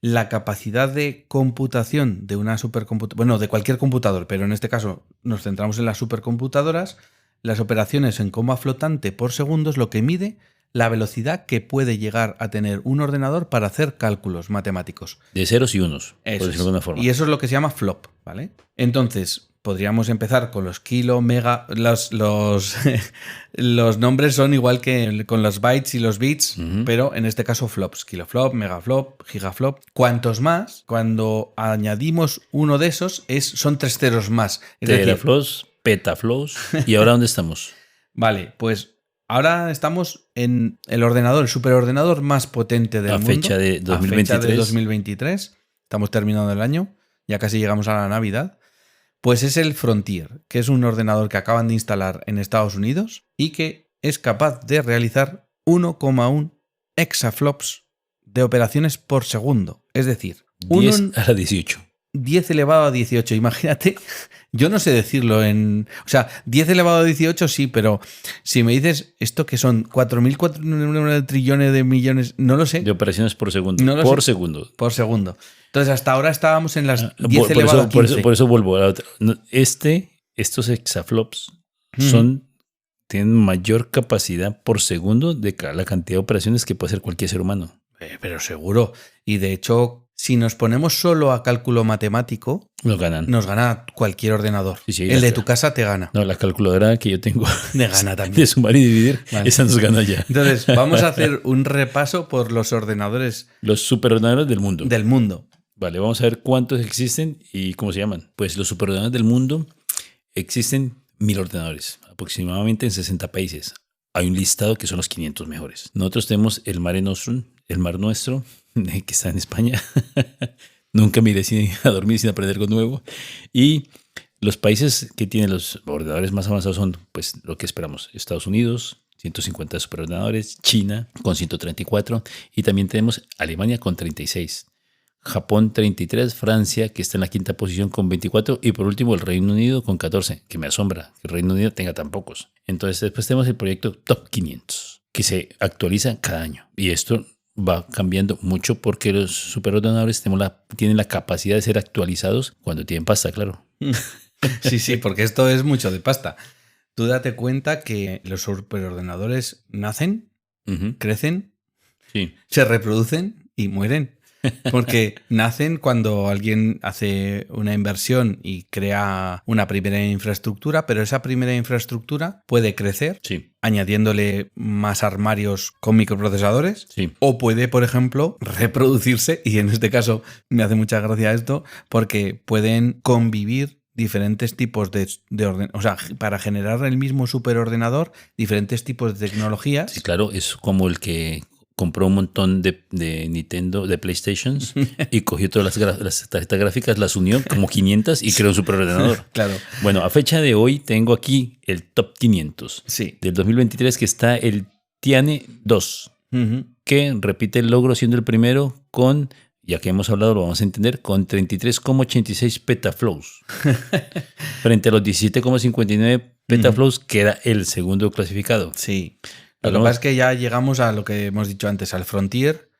La capacidad de computación de una supercomputadora, bueno, de cualquier computador, pero en este caso nos centramos en las supercomputadoras, las operaciones en coma flotante por segundo es lo que mide la velocidad que puede llegar a tener un ordenador para hacer cálculos matemáticos. De ceros y unos, por decirlo de alguna forma. Y eso es lo que se llama flop, ¿vale? Entonces, podríamos empezar con los kilo, mega... Los nombres son igual que con los bytes y los bits, pero en este caso flops. Kiloflop, megaflop, gigaflop. Cuantos más, cuando añadimos uno de esos, son 3 ceros más. Teraflops, petaflops. ¿Y ahora dónde estamos? Vale, pues ahora estamos en el ordenador, el superordenador más potente del mundo. Fecha de 2023. A fecha de 2023. Estamos terminando el año. Ya casi llegamos a la Navidad. Pues es el Frontier, que es un ordenador que acaban de instalar en Estados Unidos y que es capaz de realizar 1,1 exaflops de operaciones por segundo. Es decir, 10 a la 18. 10 elevado a 18. Imagínate, yo no sé decirlo en... O sea, 10 elevado a 18 sí, pero si me dices esto que son 4.004 trillones de millones, no lo sé. De operaciones por segundo. No por segundo. Por segundo. Entonces, hasta ahora estábamos en las 10 elevado a 15. Por eso vuelvo a la otra. Estos exaflops tienen mayor capacidad por segundo de la cantidad de operaciones que puede hacer cualquier ser humano. Pero seguro. Y de hecho, si nos ponemos solo a cálculo matemático, nos gana cualquier ordenador. Sí, el de tu casa te gana. No, la calculadora que yo tengo me gana también. De sumar y dividir, vale. Esa nos gana ya. Entonces, vamos a hacer un repaso por los ordenadores. Los superordenadores del mundo. Del mundo. Vale, vamos a ver cuántos existen y cómo se llaman. Pues los superordenadores del mundo existen 1000 ordenadores, aproximadamente en 60 países. Hay un listado que son los 500 mejores. Nosotros tenemos el Mare Nostrum, el Mar Nuestro, que está en España. Nunca me iré a dormir sin aprender algo nuevo. Y los países que tienen los ordenadores más avanzados son, pues, lo que esperamos. Estados Unidos, 150 superordenadores. China, con 134. Y también tenemos Alemania con 36. Japón 33, Francia, que está en la quinta posición con 24, y por último el Reino Unido con 14, que me asombra que el Reino Unido tenga tan pocos. Entonces después tenemos el proyecto Top 500, que se actualiza cada año. Y esto va cambiando mucho porque los superordenadores tienen la capacidad de ser actualizados cuando tienen pasta, claro. Sí, porque esto es mucho de pasta. Tú date cuenta que los superordenadores nacen, crecen, sí, se reproducen y mueren. Porque nacen cuando alguien hace una inversión y crea una primera infraestructura, pero esa primera infraestructura puede crecer sí, añadiéndole más armarios con microprocesadores, sí. o puede, por ejemplo, reproducirse, y en este caso me hace mucha gracia esto, porque pueden convivir diferentes tipos de o sea, para generar el mismo superordenador, diferentes tipos de tecnologías. Sí, claro, es como el que compró un montón de Nintendo, de PlayStations, y cogió todas las tarjetas gráficas, las unió como 500 y creó un superordenador. Claro. Bueno, a fecha de hoy tengo aquí el Top 500 Sí. del 2023, que está el Tiane 2, que repite el logro siendo el primero con, ya que hemos hablado, lo vamos a entender, con 33,86 petaflops. Frente a los 17,59 petaflops, que era el segundo clasificado. Sí. Lo que pasa es que ya llegamos a lo que hemos dicho antes, al Frontier.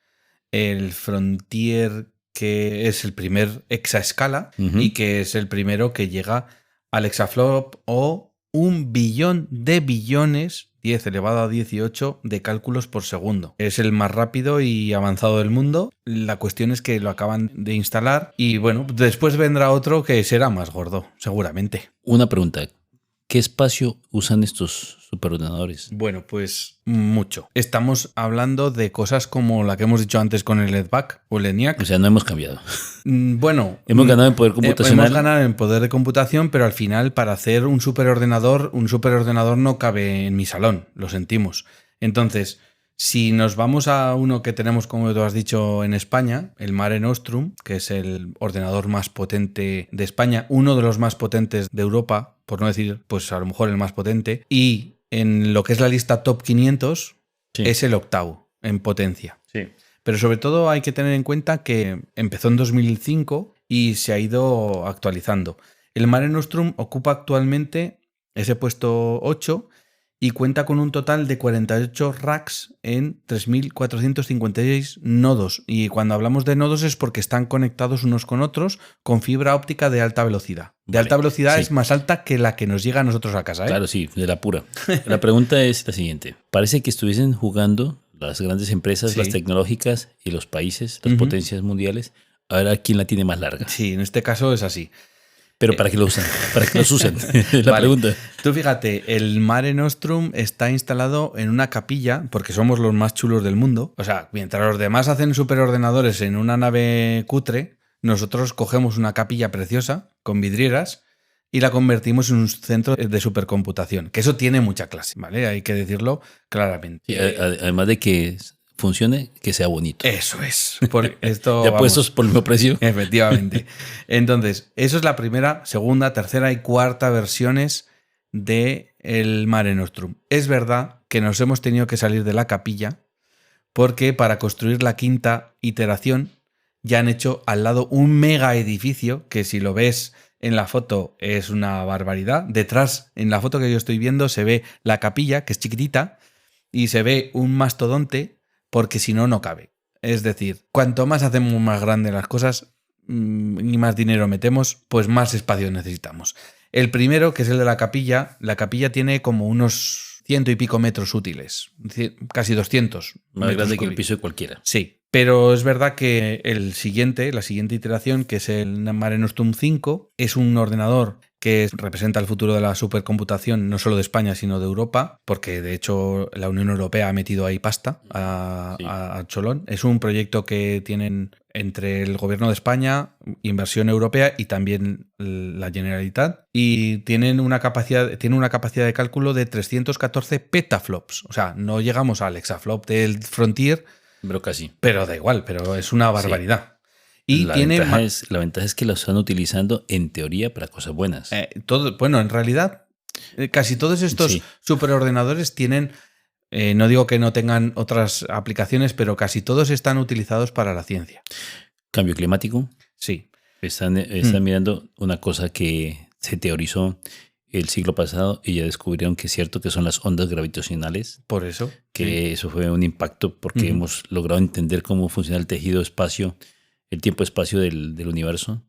El Frontier, que es el primer exaescala y que es el primero que llega al exaflop o 1 billón de billones, 10 elevado a 18, de cálculos por segundo. Es el más rápido y avanzado del mundo. La cuestión es que lo acaban de instalar y bueno, después vendrá otro que será más gordo, seguramente. Una pregunta. ¿Qué espacio usan estos superordenadores? Bueno, pues mucho. Estamos hablando de cosas como la que hemos dicho antes con el EDVAC o el ENIAC. O sea, no hemos cambiado. Bueno, hemos ganado en poder computacional. Hemos ganado en poder de computación, pero al final para hacer un superordenador no cabe en mi salón, lo sentimos. Entonces, si nos vamos a uno que tenemos, como tú has dicho, en España, el Mare Nostrum, que es el ordenador más potente de España, uno de los más potentes de Europa, por no decir, pues a lo mejor el más potente, y en lo que es la lista Top 500, sí, es el octavo en potencia. Sí. Pero sobre todo hay que tener en cuenta que empezó en 2005 y se ha ido actualizando. El Mare Nostrum ocupa actualmente ese puesto 8 y cuenta con un total de 48 racks en 3.456 nodos. Y cuando hablamos de nodos es porque están conectados unos con otros con fibra óptica de alta velocidad. De alta velocidad, sí, es más alta que la que nos llega a nosotros a casa, ¿eh? Claro, sí, de la pura. La pregunta es la siguiente. Parece que estuviesen jugando las grandes empresas, sí, las tecnológicas y los países, las potencias mundiales, a ver a quién la tiene más larga. Sí, en este caso es así. Pero ¿para qué lo usan? ¿Para qué los usan? Es la pregunta. Tú fíjate, el Mare Nostrum está instalado en una capilla, porque somos los más chulos del mundo. O sea, mientras los demás hacen superordenadores en una nave cutre, nosotros cogemos una capilla preciosa, con vidrieras, y la convertimos en un centro de supercomputación. Que eso tiene mucha clase, ¿vale? Hay que decirlo claramente. Sí, además de que funcione, que sea bonito. Eso es. Por esto, ya puestos por el mismo precio. Efectivamente. Entonces, eso es la primera, segunda, tercera y cuarta versiones de el Mare Nostrum. Es verdad que nos hemos tenido que salir de la capilla porque para construir la quinta iteración ya han hecho al lado un mega edificio que, si lo ves en la foto, es una barbaridad. Detrás, en la foto que yo estoy viendo, se ve la capilla, que es chiquitita, y se ve un mastodonte, porque si no, no cabe. Es decir, cuanto más hacemos más grandes las cosas y más dinero metemos, pues más espacio necesitamos. El primero, que es el de la capilla tiene como unos 100 y pico metros útiles, casi 200. Más grande que el piso de cualquiera. Sí, pero es verdad que la siguiente iteración, que es el Mare Nostrum 5, es un ordenador que representa el futuro de la supercomputación, no solo de España, sino de Europa, porque de hecho la Unión Europea ha metido ahí pasta a cholón. Es un proyecto que tienen entre el gobierno de España, inversión europea y también la Generalitat, y tienen una capacidad de cálculo de 314 petaflops. O sea, no llegamos al exaflop del Frontier, pero casi. Pero da igual, pero es una barbaridad. Sí. Y La tiene ventaja es que lo están utilizando en teoría para cosas buenas. bueno, en realidad, casi todos estos superordenadores tienen, no digo que no tengan otras aplicaciones, pero casi todos están utilizados para la ciencia. Cambio climático. Sí. Están mirando una cosa que se teorizó el siglo pasado y ya descubrieron que es cierto que son las ondas gravitacionales. Por eso. Que eso fue un impacto porque hemos logrado entender cómo funciona el tejido espacio, el tiempo-espacio del universo.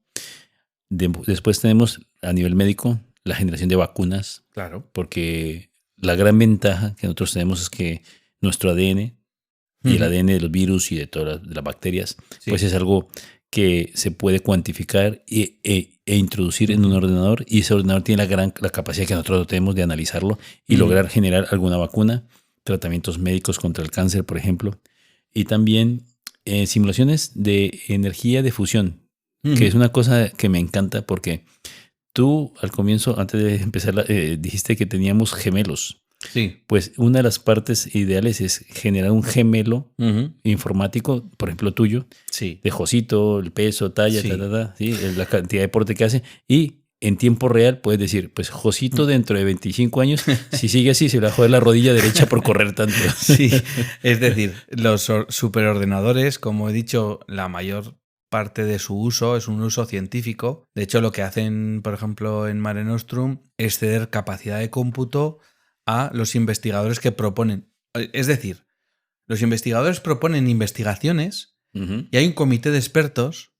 Después tenemos a nivel médico la generación de vacunas. Claro. Porque la gran ventaja que nosotros tenemos es que nuestro ADN y el ADN de los virus y de todas las bacterias, pues es algo que se puede cuantificar e introducir en un ordenador, y ese ordenador tiene la capacidad que nosotros tenemos de analizarlo y lograr generar alguna vacuna, tratamientos médicos contra el cáncer, por ejemplo, y también simulaciones de energía de fusión, que es una cosa que me encanta porque tú al comienzo, antes de empezar, dijiste que teníamos gemelos. Sí. Pues una de las partes ideales es generar un gemelo informático, por ejemplo tuyo, de Josito, el peso, talla, ¿sí? La cantidad de deporte que hace, y en tiempo real puedes decir, pues Josito dentro de 25 años, si sigue así, se le va a joder la rodilla derecha por correr tanto. Sí, es decir, los superordenadores, como he dicho, la mayor parte de su uso es un uso científico. De hecho, lo que hacen, por ejemplo, en Mare Nostrum es ceder capacidad de cómputo a los investigadores que proponen. Es decir, los investigadores proponen investigaciones y hay un comité de expertos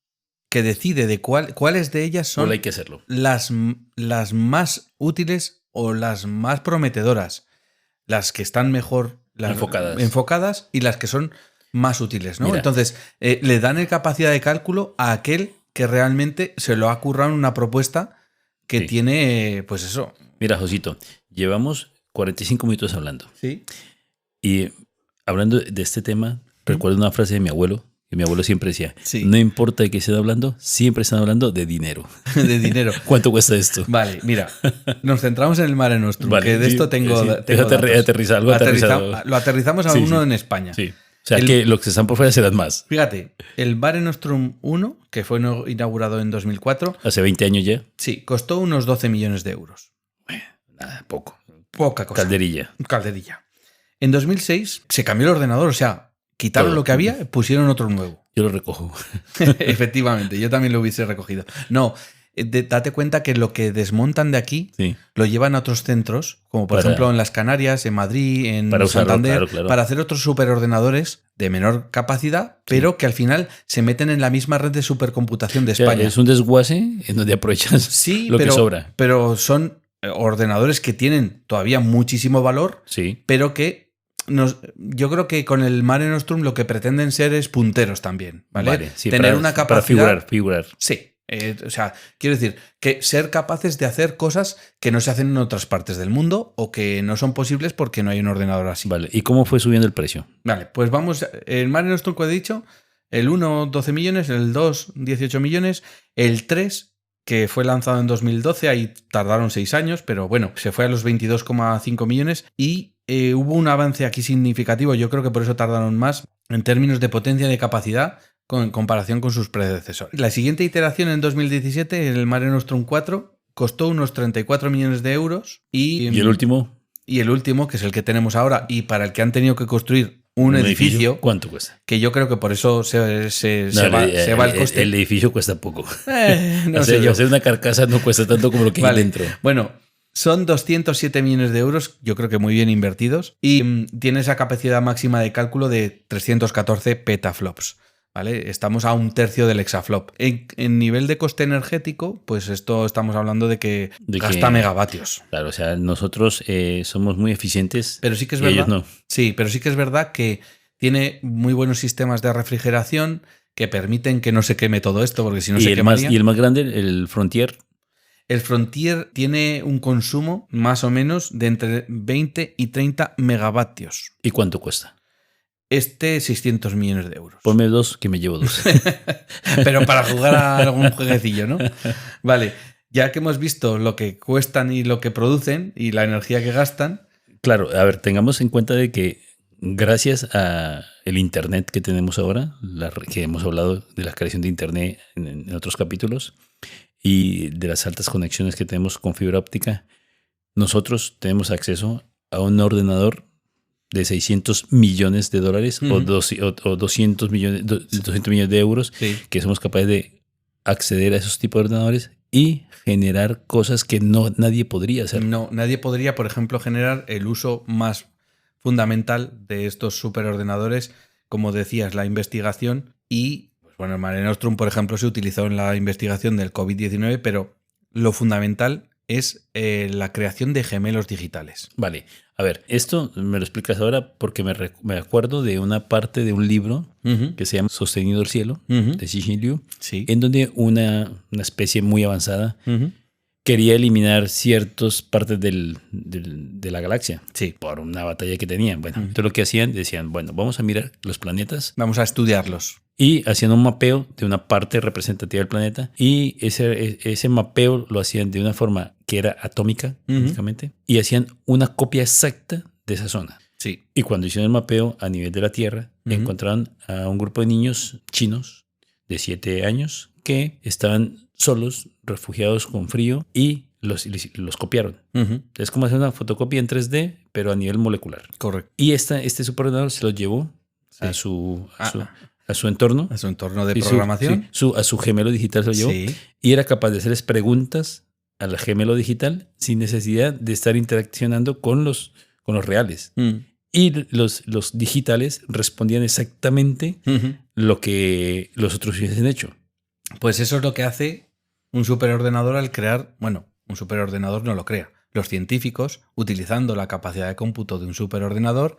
que decide de cuáles de ellas son hay que hacerlo. Las más útiles o las más prometedoras, las que están mejor enfocadas y las que son más útiles, ¿no? Entonces, le dan el capacidad de cálculo a aquel que realmente se lo ha currado en una propuesta que tiene, pues eso. Mira, Josito, llevamos 45 minutos hablando. Sí. Y hablando de este tema, recuerdo una frase de mi abuelo, que mi abuelo siempre decía, no importa de qué estén hablando, siempre están hablando de dinero. De dinero. ¿Cuánto cuesta esto? Vale, mira, nos centramos en el Mare Nostrum, que de esto tengo aterrizado. Lo aterrizamos a uno en España. Sí. O sea, que los que están por fuera serán más. Fíjate, el Mare Nostrum 1, que fue inaugurado en 2004. Hace 20 años ya. Sí, costó unos 12 millones de euros. Bueno, nada, poco. Poca cosa. Calderilla. En 2006 se cambió el ordenador, o sea, quitaron todo lo que había, pusieron otro nuevo. Yo lo recojo. Efectivamente, yo también lo hubiese recogido. No, date cuenta que lo que desmontan de aquí lo llevan a otros centros, como por ejemplo en las Canarias, en Madrid, en Santander, para hacer otros superordenadores de menor capacidad, pero que al final se meten en la misma red de supercomputación de España. Es un desguace en donde aprovechas lo que sobra. Pero son ordenadores que tienen todavía muchísimo valor, pero que yo creo que con el Mare Nostrum lo que pretenden ser es punteros también, ¿vale? Tener una capacidad para figurar. Sí. O sea, quiero decir, que ser capaces de hacer cosas que no se hacen en otras partes del mundo o que no son posibles porque no hay un ordenador así. Vale, ¿y cómo fue subiendo el precio? Vale, pues vamos, el Mare Nostrum que he dicho, el 1, 12 millones, el 2, 18 millones, el 3, que fue lanzado en 2012, ahí tardaron 6 años, pero bueno, se fue a los 22,5 millones y hubo un avance aquí significativo, yo creo que por eso tardaron más, en términos de potencia y de capacidad, en comparación con sus predecesores. La siguiente iteración en 2017, el Mare Nostrum 4, costó unos 34 millones de euros. ¿Y el último? Y el último, que es el que tenemos ahora y para el que han tenido que construir un edificio. ¿Cuánto cuesta? Que yo creo que por eso se va el coste. El edificio cuesta poco. No sé yo. Hacer una carcasa no cuesta tanto como lo que hay dentro. Bueno, son 207 millones de euros, yo creo que muy bien invertidos, y tiene esa capacidad máxima de cálculo de 314 petaflops. ¿Vale? Estamos a un tercio del exaflop. En nivel de coste energético, pues esto estamos hablando de que gasta megavatios. Claro, o sea, nosotros somos muy eficientes. Pero sí que es verdad. Ellos no. Sí, pero sí que es verdad que tiene muy buenos sistemas de refrigeración que permiten que no se queme todo esto, porque si no se quemaría. ¿Y el más grande, el Frontier? El Frontier tiene un consumo más o menos de entre 20 y 30 megavatios. ¿Y cuánto cuesta? 600 millones de euros. Ponme 2, que me llevo 2. Pero para jugar a algún jueguecillo, ¿no? Vale, ya que hemos visto lo que cuestan y lo que producen y la energía que gastan. Claro, a ver, tengamos en cuenta de que gracias a el Internet que tenemos ahora, que hemos hablado de la creación de Internet en otros capítulos, y de las altas conexiones que tenemos con fibra óptica, nosotros tenemos acceso a un ordenador de $600 millones o 200 millones de euros, Sí. que somos capaces de acceder a esos tipos de ordenadores y generar cosas que nadie podría hacer. No, nadie podría, por ejemplo, generar el uso más fundamental de estos superordenadores, como decías, la investigación y, pues bueno, el Mare Nostrum, por ejemplo, se utilizó en la investigación del COVID-19, pero lo fundamental es la creación de gemelos digitales. Vale, a ver, esto me lo explicas ahora porque me acuerdo de una parte de un libro que se llama Sostenido el cielo, de Cixin Liu, Sí. en donde una especie muy avanzada quería eliminar ciertas partes de la galaxia Sí. por una batalla que tenían. Bueno, entonces lo que hacían, decían, bueno, vamos a mirar los planetas Vamos a estudiarlos. y hacían un mapeo de una parte representativa del planeta y ese mapeo lo hacían de una forma que era atómica, básicamente, y hacían una copia exacta de esa zona. Sí. Y cuando hicieron el mapeo a nivel de la Tierra, encontraron a un grupo de niños chinos de 7 años que estaban solos, refugiados con frío, y los copiaron. Es como hacer una fotocopia en 3D, pero a nivel molecular. Correcto. Y este superordenador se lo llevó Sí. a su entorno. A su entorno de Y programación. a su gemelo digital se lo llevó. Sí. Y era capaz de hacerles preguntas al gemelo digital sin necesidad de estar interaccionando con los reales. Y los digitales respondían exactamente lo que los otros hubiesen hecho. Pues eso es lo que hace un superordenador al crear, bueno, un superordenador no lo crea. Los científicos, utilizando la capacidad de cómputo de un superordenador,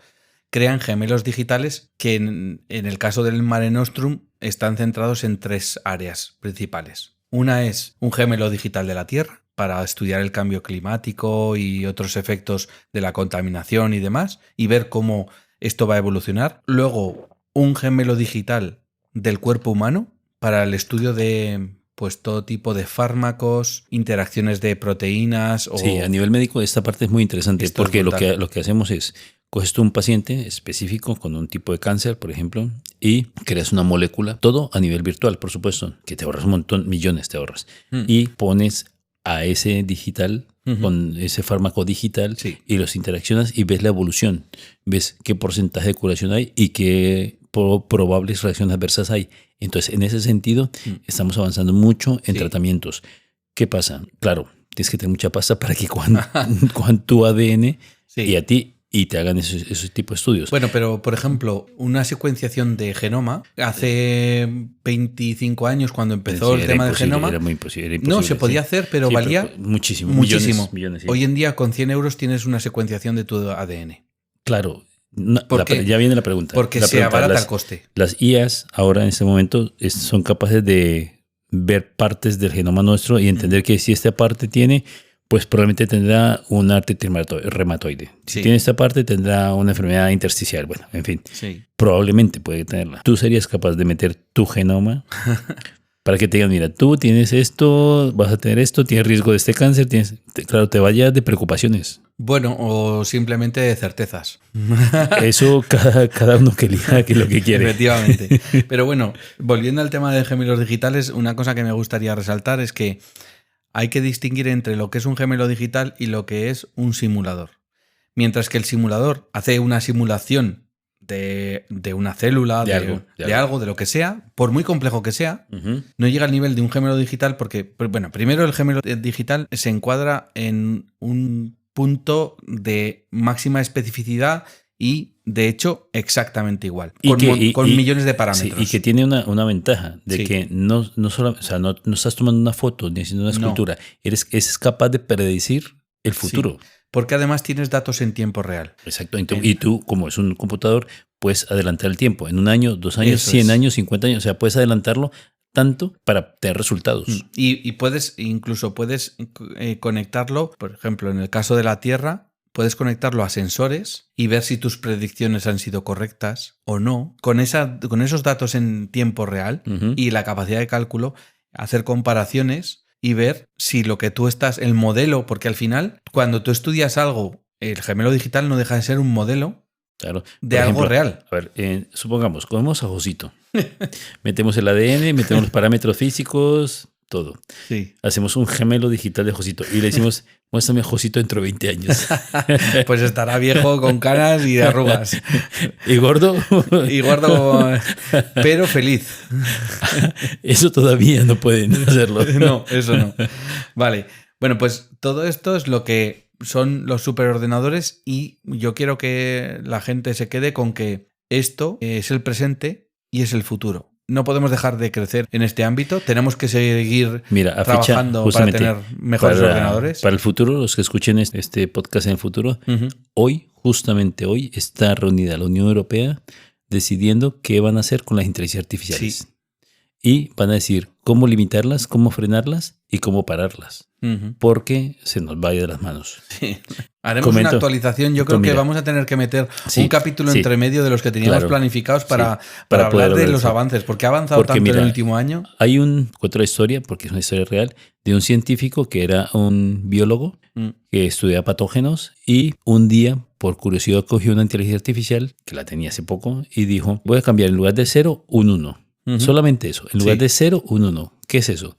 crean gemelos digitales que en el caso del Mare Nostrum están centrados en 3 áreas principales. Una es un gemelo digital de la Tierra para estudiar el cambio climático y otros efectos de la contaminación y demás, y ver cómo esto va a evolucionar. Luego, un gemelo digital del cuerpo humano para el estudio de pues todo tipo de fármacos, interacciones de proteínas. Sí, a nivel médico esta parte es muy interesante Esto es porque brutal. lo que hacemos es, coges tú un paciente específico con un tipo de cáncer, por ejemplo, y creas una molécula, todo a nivel virtual, por supuesto, que te ahorras un montón, millones te ahorras, y pones a ese digital, con ese fármaco digital, Sí. y los interaccionas y ves la evolución, ves qué porcentaje de curación hay y qué probables reacciones adversas hay. Entonces, en ese sentido, estamos avanzando mucho en Sí. tratamientos. ¿Qué pasa? Claro, tienes que tener mucha pasta para que cuando tu ADN Sí. y a ti y te hagan esos tipos de estudios. Bueno, pero por ejemplo, una secuenciación de genoma, hace 25 años cuando empezó Sí, el tema del genoma, Era muy imposible. Era no, imposible, se podía sí. hacer, pero Sí, valía muchísimo. muchísimo. Millones, sí. Hoy en día con 100 euros tienes una secuenciación de tu ADN. Claro. ¿Por qué? Ya viene la pregunta. Porque La se pregunta, abarata el coste. Las IAs ahora en este momento son capaces de ver partes del genoma nuestro y entender que si esta parte tiene, pues probablemente tendrá un artritis reumatoide. Si Sí. tiene esta parte, tendrá una enfermedad intersticial. Bueno, en fin, Sí. probablemente puede tenerla. Tú serías capaz de meter tu genoma para que te digan, mira, tú tienes esto, vas a tener esto, tienes riesgo de este cáncer, claro, te vayas de preocupaciones. Bueno, o simplemente de certezas. Eso cada uno que elija lo que quiere. Efectivamente. Pero bueno, volviendo al tema de gemelos digitales, una cosa que me gustaría resaltar es que hay que distinguir entre lo que es un gemelo digital y lo que es un simulador. Mientras que el simulador hace una simulación de una célula, de algo, de lo que sea, por muy complejo que sea, no llega al nivel de un gemelo digital porque, bueno, primero el gemelo digital se encuadra en un punto de máxima especificidad y, de hecho, exactamente igual, con millones de parámetros. Sí, y que tiene una ventaja de Sí. que no estás tomando una foto ni haciendo una escultura, es capaz de predecir el futuro. Sí, porque además tienes datos en tiempo real. Exacto. Y tú, como es un computador, puedes adelantar el tiempo. En 1 año, 2 años, 100 años, 50 años. O sea, puedes adelantarlo tanto para tener resultados. Y puedes conectarlo, por ejemplo, en el caso de la Tierra, puedes conectarlo a sensores y ver si tus predicciones han sido correctas o no. Con esos datos en tiempo real y la capacidad de cálculo, hacer comparaciones y ver si lo que tú el modelo, porque al final, cuando tú estudias algo, el gemelo digital no deja de ser un modelo Claro. de Por algo ejemplo, real. A ver, supongamos, comemos a Josito. Metemos el ADN, metemos los parámetros físicos, todo. Sí. Hacemos un gemelo digital de Josito y le decimos, muéstrame a Josito dentro de 20 años. Pues estará viejo con canas y arrugas. ¿Y gordo? Y guardo, pero feliz. Eso todavía no pueden hacerlo. No, eso no. Vale. Bueno, pues todo esto es lo que son los superordenadores y yo quiero que la gente se quede con que esto es el presente y es el futuro. No podemos dejar de crecer en este ámbito. Tenemos que seguir trabajando para tener mejores ordenadores. Para el futuro, los que escuchen este podcast en el futuro, justamente hoy, está reunida la Unión Europea decidiendo qué van a hacer con las inteligencias artificiales. Sí. Y van a decir cómo limitarlas, cómo frenarlas y cómo pararlas. Porque se nos va a ir de las manos. Sí. Haremos una actualización. Yo creo que vamos a tener que meter un capítulo entre medio de los que teníamos planificados para hablar de los avances. Porque ha avanzado tanto en el último año. Hay otra historia, porque es una historia real, de un científico que era un biólogo que estudiaba patógenos y un día, por curiosidad, cogió una inteligencia artificial que la tenía hace poco y dijo, voy a cambiar en lugar de 0, un 1. Solamente eso. En lugar de 0, un 1. ¿Qué es eso?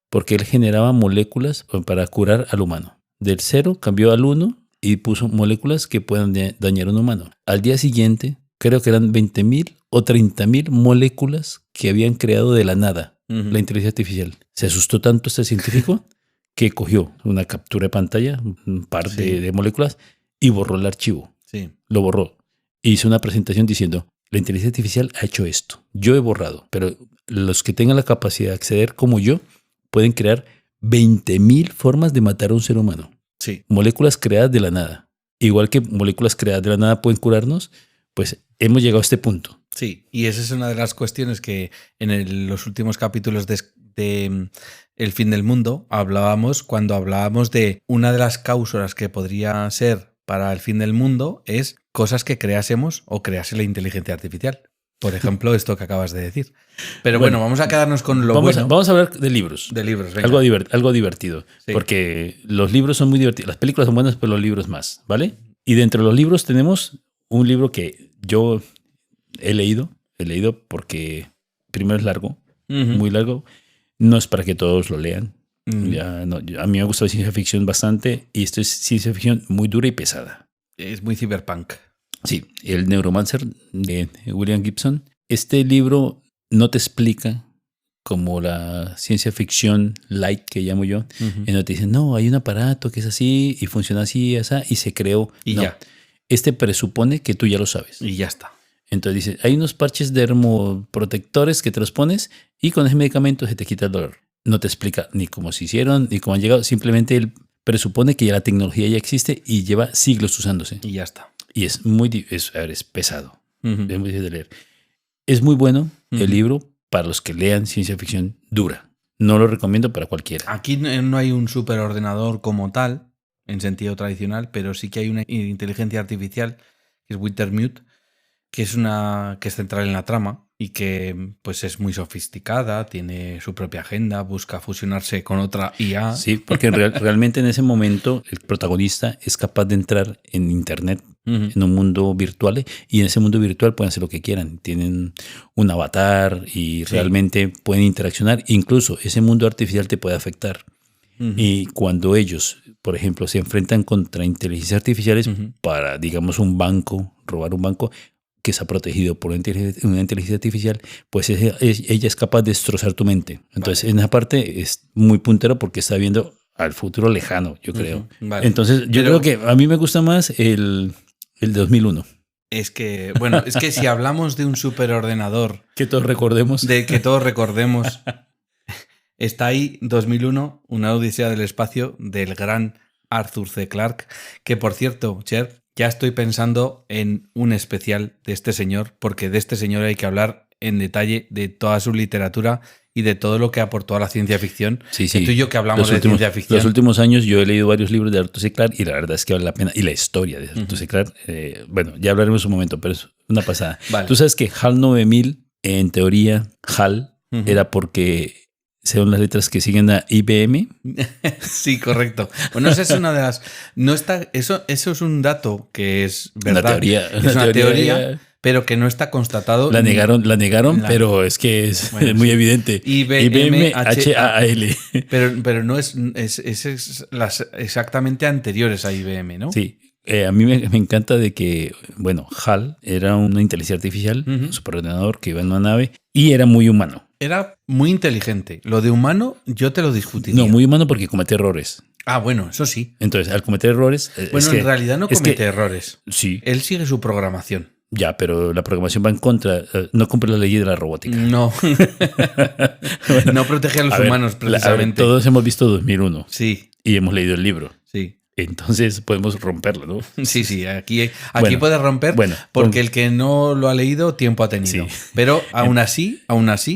Porque él generaba moléculas para curar al humano. Del 0 cambió al 1 y puso moléculas que puedan dañar a un humano. Al día siguiente, creo que eran 20.000 o 30.000 moléculas que habían creado de la nada la inteligencia artificial. Se asustó tanto este científico que cogió una captura de pantalla, un par de moléculas, y borró el archivo. Sí. Lo borró. Hizo una presentación diciendo, la inteligencia artificial ha hecho esto. Yo he borrado, pero los que tengan la capacidad de acceder como yo pueden crear 20.000 formas de matar a un ser humano. Sí. Moléculas creadas de la nada. Igual que moléculas creadas de la nada pueden curarnos, pues hemos llegado a este punto. Sí, y esa es una de las cuestiones que en los últimos capítulos de El fin del mundo cuando hablábamos de una de las causas que podría ser para el fin del mundo es cosas que creásemos o crease la inteligencia artificial. Por ejemplo, esto que acabas de decir. Pero bueno, vamos a quedarnos con lo bueno. Vamos a hablar de libros. De libros, venga. Algo divertido. Sí. Porque los libros son muy divertidos. Las películas son buenas, pero los libros más, ¿vale? Y dentro de los libros tenemos un libro que yo he leído porque primero es largo, muy largo. No es para que todos lo lean. A mí me gusta la ciencia ficción bastante y esto es ciencia ficción muy dura y pesada. Es muy cyberpunk. Sí, el Neuromancer de William Gibson. Este libro no te explica como la ciencia ficción light que llamo yo, en donde te dicen, no, hay un aparato que es así y funciona así y se creó. Y no, ya. Este presupone que tú ya lo sabes. Y ya está. Entonces dice, hay unos parches dermoprotectores que te los pones y con ese medicamento se te quita el dolor. No te explica ni cómo se hicieron, ni cómo han llegado. Simplemente él presupone que ya la tecnología ya existe y lleva siglos usándose. Y ya está. Y es pesado. Es muy difícil de leer. Es muy bueno el libro para los que lean ciencia ficción dura. No lo recomiendo para cualquiera. Aquí no hay un superordenador como tal, en sentido tradicional, pero sí que hay una inteligencia artificial, que es Wintermute, que es central en la trama y que pues es muy sofisticada, tiene su propia agenda, busca fusionarse con otra IA. Sí, porque realmente en ese momento el protagonista es capaz de entrar en internet, en un mundo virtual, y en ese mundo virtual pueden hacer lo que quieran. Tienen un avatar y realmente pueden interaccionar. Incluso ese mundo artificial te puede afectar. Y cuando ellos, por ejemplo, se enfrentan contra inteligencias artificiales para, digamos, robar un banco, que está protegido por una inteligencia artificial, pues ella es capaz de destrozar tu mente. Entonces, en esa parte es muy puntero porque está viendo al futuro lejano, yo creo. Vale. Entonces, yo creo que a mí me gusta más el de 2001. Es que si hablamos de un superordenador... Que todos recordemos. Está ahí 2001, una odisea del espacio del gran Arthur C. Clarke, que por cierto, Cher, ya estoy pensando en un especial de este señor, porque de este señor hay que hablar en detalle de toda su literatura y de todo lo que aportó a la ciencia ficción. Sí. Tú y yo que hablamos de ciencia ficción. Los últimos años yo he leído varios libros de Arthur C. Clarke y la verdad es que vale la pena. Y la historia de Arthur C. Clarke, bueno, ya hablaremos un momento, pero es una pasada. Vale. Tú sabes que HAL 9000, en teoría, HAL era porque son las letras que siguen a IBM. Sí, correcto. Bueno, esa es una de las... No está, eso es un dato que es verdad. Una es una teoría, teoría, pero que no está constatado. La negaron, pero es que es muy evidente. IBM HAL. Pero no es las exactamente anteriores a IBM, ¿no? Sí. A mí me encanta de que, bueno, HAL era una inteligencia artificial, un superordenador que iba en una nave y era muy humano. Era muy inteligente. Lo de humano yo te lo discutiría. No, muy humano porque comete errores. Ah, bueno, eso sí. Entonces, al cometer errores... Bueno, en realidad no comete errores. Sí. Él sigue su programación. Ya, pero la programación va en contra, no cumple la ley de la robótica. No. Bueno, no protege a los humanos, precisamente. Todos hemos visto 2001. Sí. Y hemos leído el libro. Sí. Entonces podemos romperlo, ¿no? Sí. Aquí puedes romper porque el que no lo ha leído tiempo ha tenido. Sí. Pero aún así,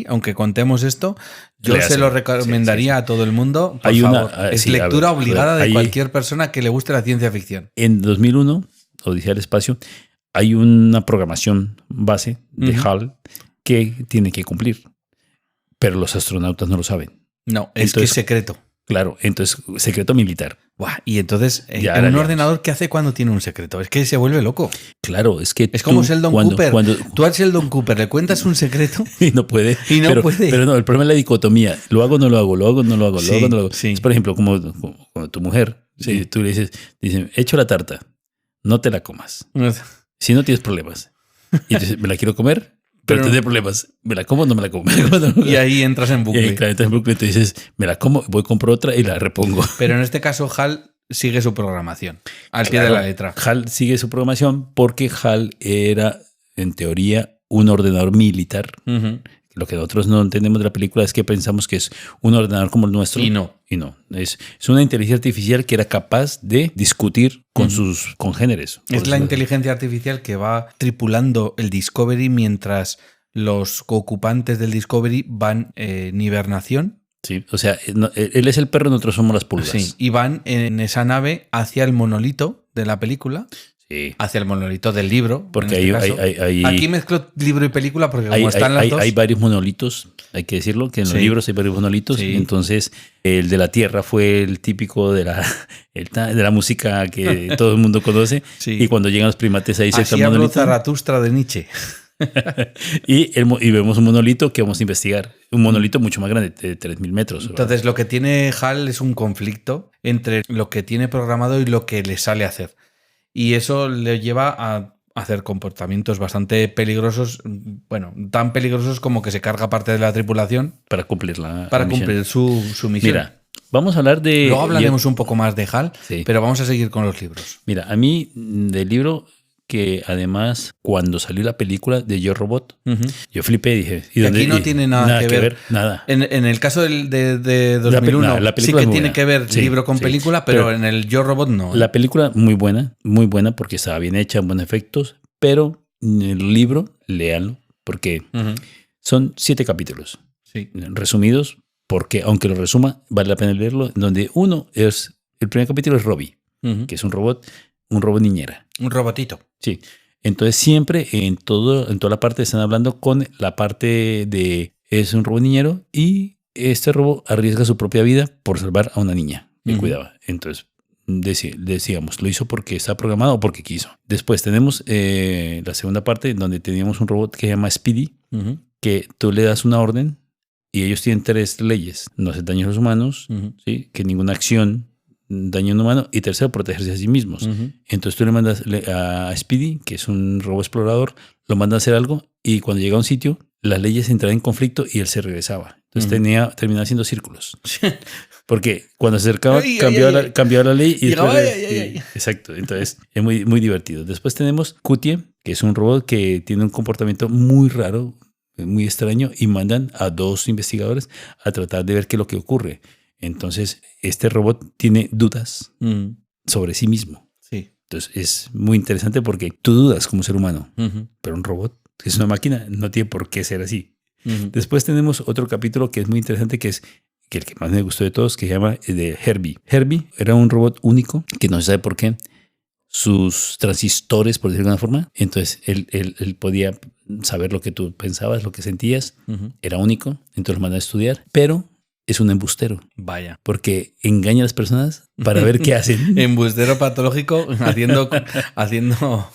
aunque contemos esto, yo se lo recomendaría a todo el mundo. Por favor. Es lectura obligada de cualquier persona que le guste la ciencia ficción. En 2001, Odisea del Espacio, hay una programación base de HAL que tiene que cumplir, pero los astronautas no lo saben. No, que es secreto. Claro, entonces secreto militar. Buah, y entonces, un ordenador, ¿qué hace cuando tiene un secreto? Es que se vuelve loco. Claro, es que es como Sheldon Cooper. Tú a Sheldon Cooper le cuentas un secreto y no puede. Pero no, el problema es la dicotomía. Lo hago, no lo hago, lo hago, no lo hago, lo hago, no lo hago. Sí. Es, por ejemplo, como tu mujer, si tú le dices, hecho la tarta, no te la comas. Si no tienes problemas. Y dices, ¿me la quiero comer? Pero tendré problemas. ¿Me la como o no me la como? Y ahí entras en bucle. Y ahí, claro, entras en bucle y te dices, me la como, voy, compro otra y la repongo. Pero en este caso, HAL sigue su programación al pie de la letra. HAL sigue su programación porque HAL era, en teoría, un ordenador militar. Lo que nosotros no entendemos de la película es que pensamos que es un ordenador como el nuestro. Y no. Es una inteligencia artificial que era capaz de discutir con sus congéneres. Es la inteligencia artificial que va tripulando el Discovery mientras los ocupantes del Discovery van en hibernación. Sí, o sea, él es el perro, nosotros somos las pulgas. Sí, y van en esa nave hacia el monolito de la película. Sí. Hacia el monolito del libro. Porque aquí mezclo libro y película porque como están las dos... Hay varios monolitos, hay que decirlo, que en los libros hay varios monolitos. Sí. Entonces, el de la Tierra fue el típico de la música que todo el mundo conoce. Sí. Y cuando llegan los primates ahí se está el monolito. Zaratustra de Nietzsche. y vemos un monolito que vamos a investigar. Un monolito mucho más grande, de 3.000 metros. Entonces, ¿verdad? Lo que tiene HAL es un conflicto entre lo que tiene programado y lo que le sale a hacer. Y eso le lleva a hacer comportamientos bastante peligrosos, bueno, tan peligrosos como que se carga parte de la tripulación para cumplir su misión. Mira, vamos a hablar de... Luego hablaremos un poco más de HAL, sí. Pero vamos a seguir con los libros. Mira, a mí del libro que además cuando salió la película de Yo Robot, yo flipé y dije... ¿y aquí no tiene nada que ver? Nada. En el caso de 2001 la sí que tiene que ver libro con película, pero en el Yo Robot no. La película muy buena porque estaba bien hecha, buenos efectos, pero en el libro, léanlo, porque son 7 capítulos resumidos, porque aunque lo resuma, vale la pena leerlo, donde el primer capítulo es Robbie, que es un robot niñera. Un robotito. Sí. Entonces siempre en toda la parte están hablando con la parte de es un robot niñero y este robot arriesga su propia vida por salvar a una niña que cuidaba. Entonces decíamos, lo hizo porque está programado o porque quiso. Después tenemos la segunda parte donde teníamos un robot que se llama Speedy, que tú le das una orden y ellos tienen 3 leyes. No hacer daño a los humanos, ¿sí? Que ninguna acción daño a un humano, y tercero, protegerse a sí mismos. Entonces tú le mandas a Speedy, que es un robot explorador, lo mandas a hacer algo y cuando llega a un sitio, las leyes entraban en conflicto y él se regresaba. Entonces terminaba haciendo círculos. Porque cuando se acercaba, cambiaba la ley y después... Exacto. Entonces es muy, muy divertido. Después tenemos Cutie, que es un robot que tiene un comportamiento muy raro, muy extraño, y mandan a 2 investigadores a tratar de ver qué es lo que ocurre. Entonces, este robot tiene dudas sobre sí mismo. Sí. Entonces, es muy interesante porque tú dudas como ser humano, pero un robot, que es una máquina, no tiene por qué ser así. Después tenemos otro capítulo que es muy interesante, que es el que más me gustó de todos, que se llama de Herbie. Herbie era un robot único, que no se sabe por qué, sus transistores, por decirlo de alguna forma. Entonces, él podía saber lo que tú pensabas, lo que sentías, era único, entonces lo mandaba a estudiar, pero es un embustero. Vaya. Porque engaña a las personas para ver qué hacen. Embustero patológico haciendo...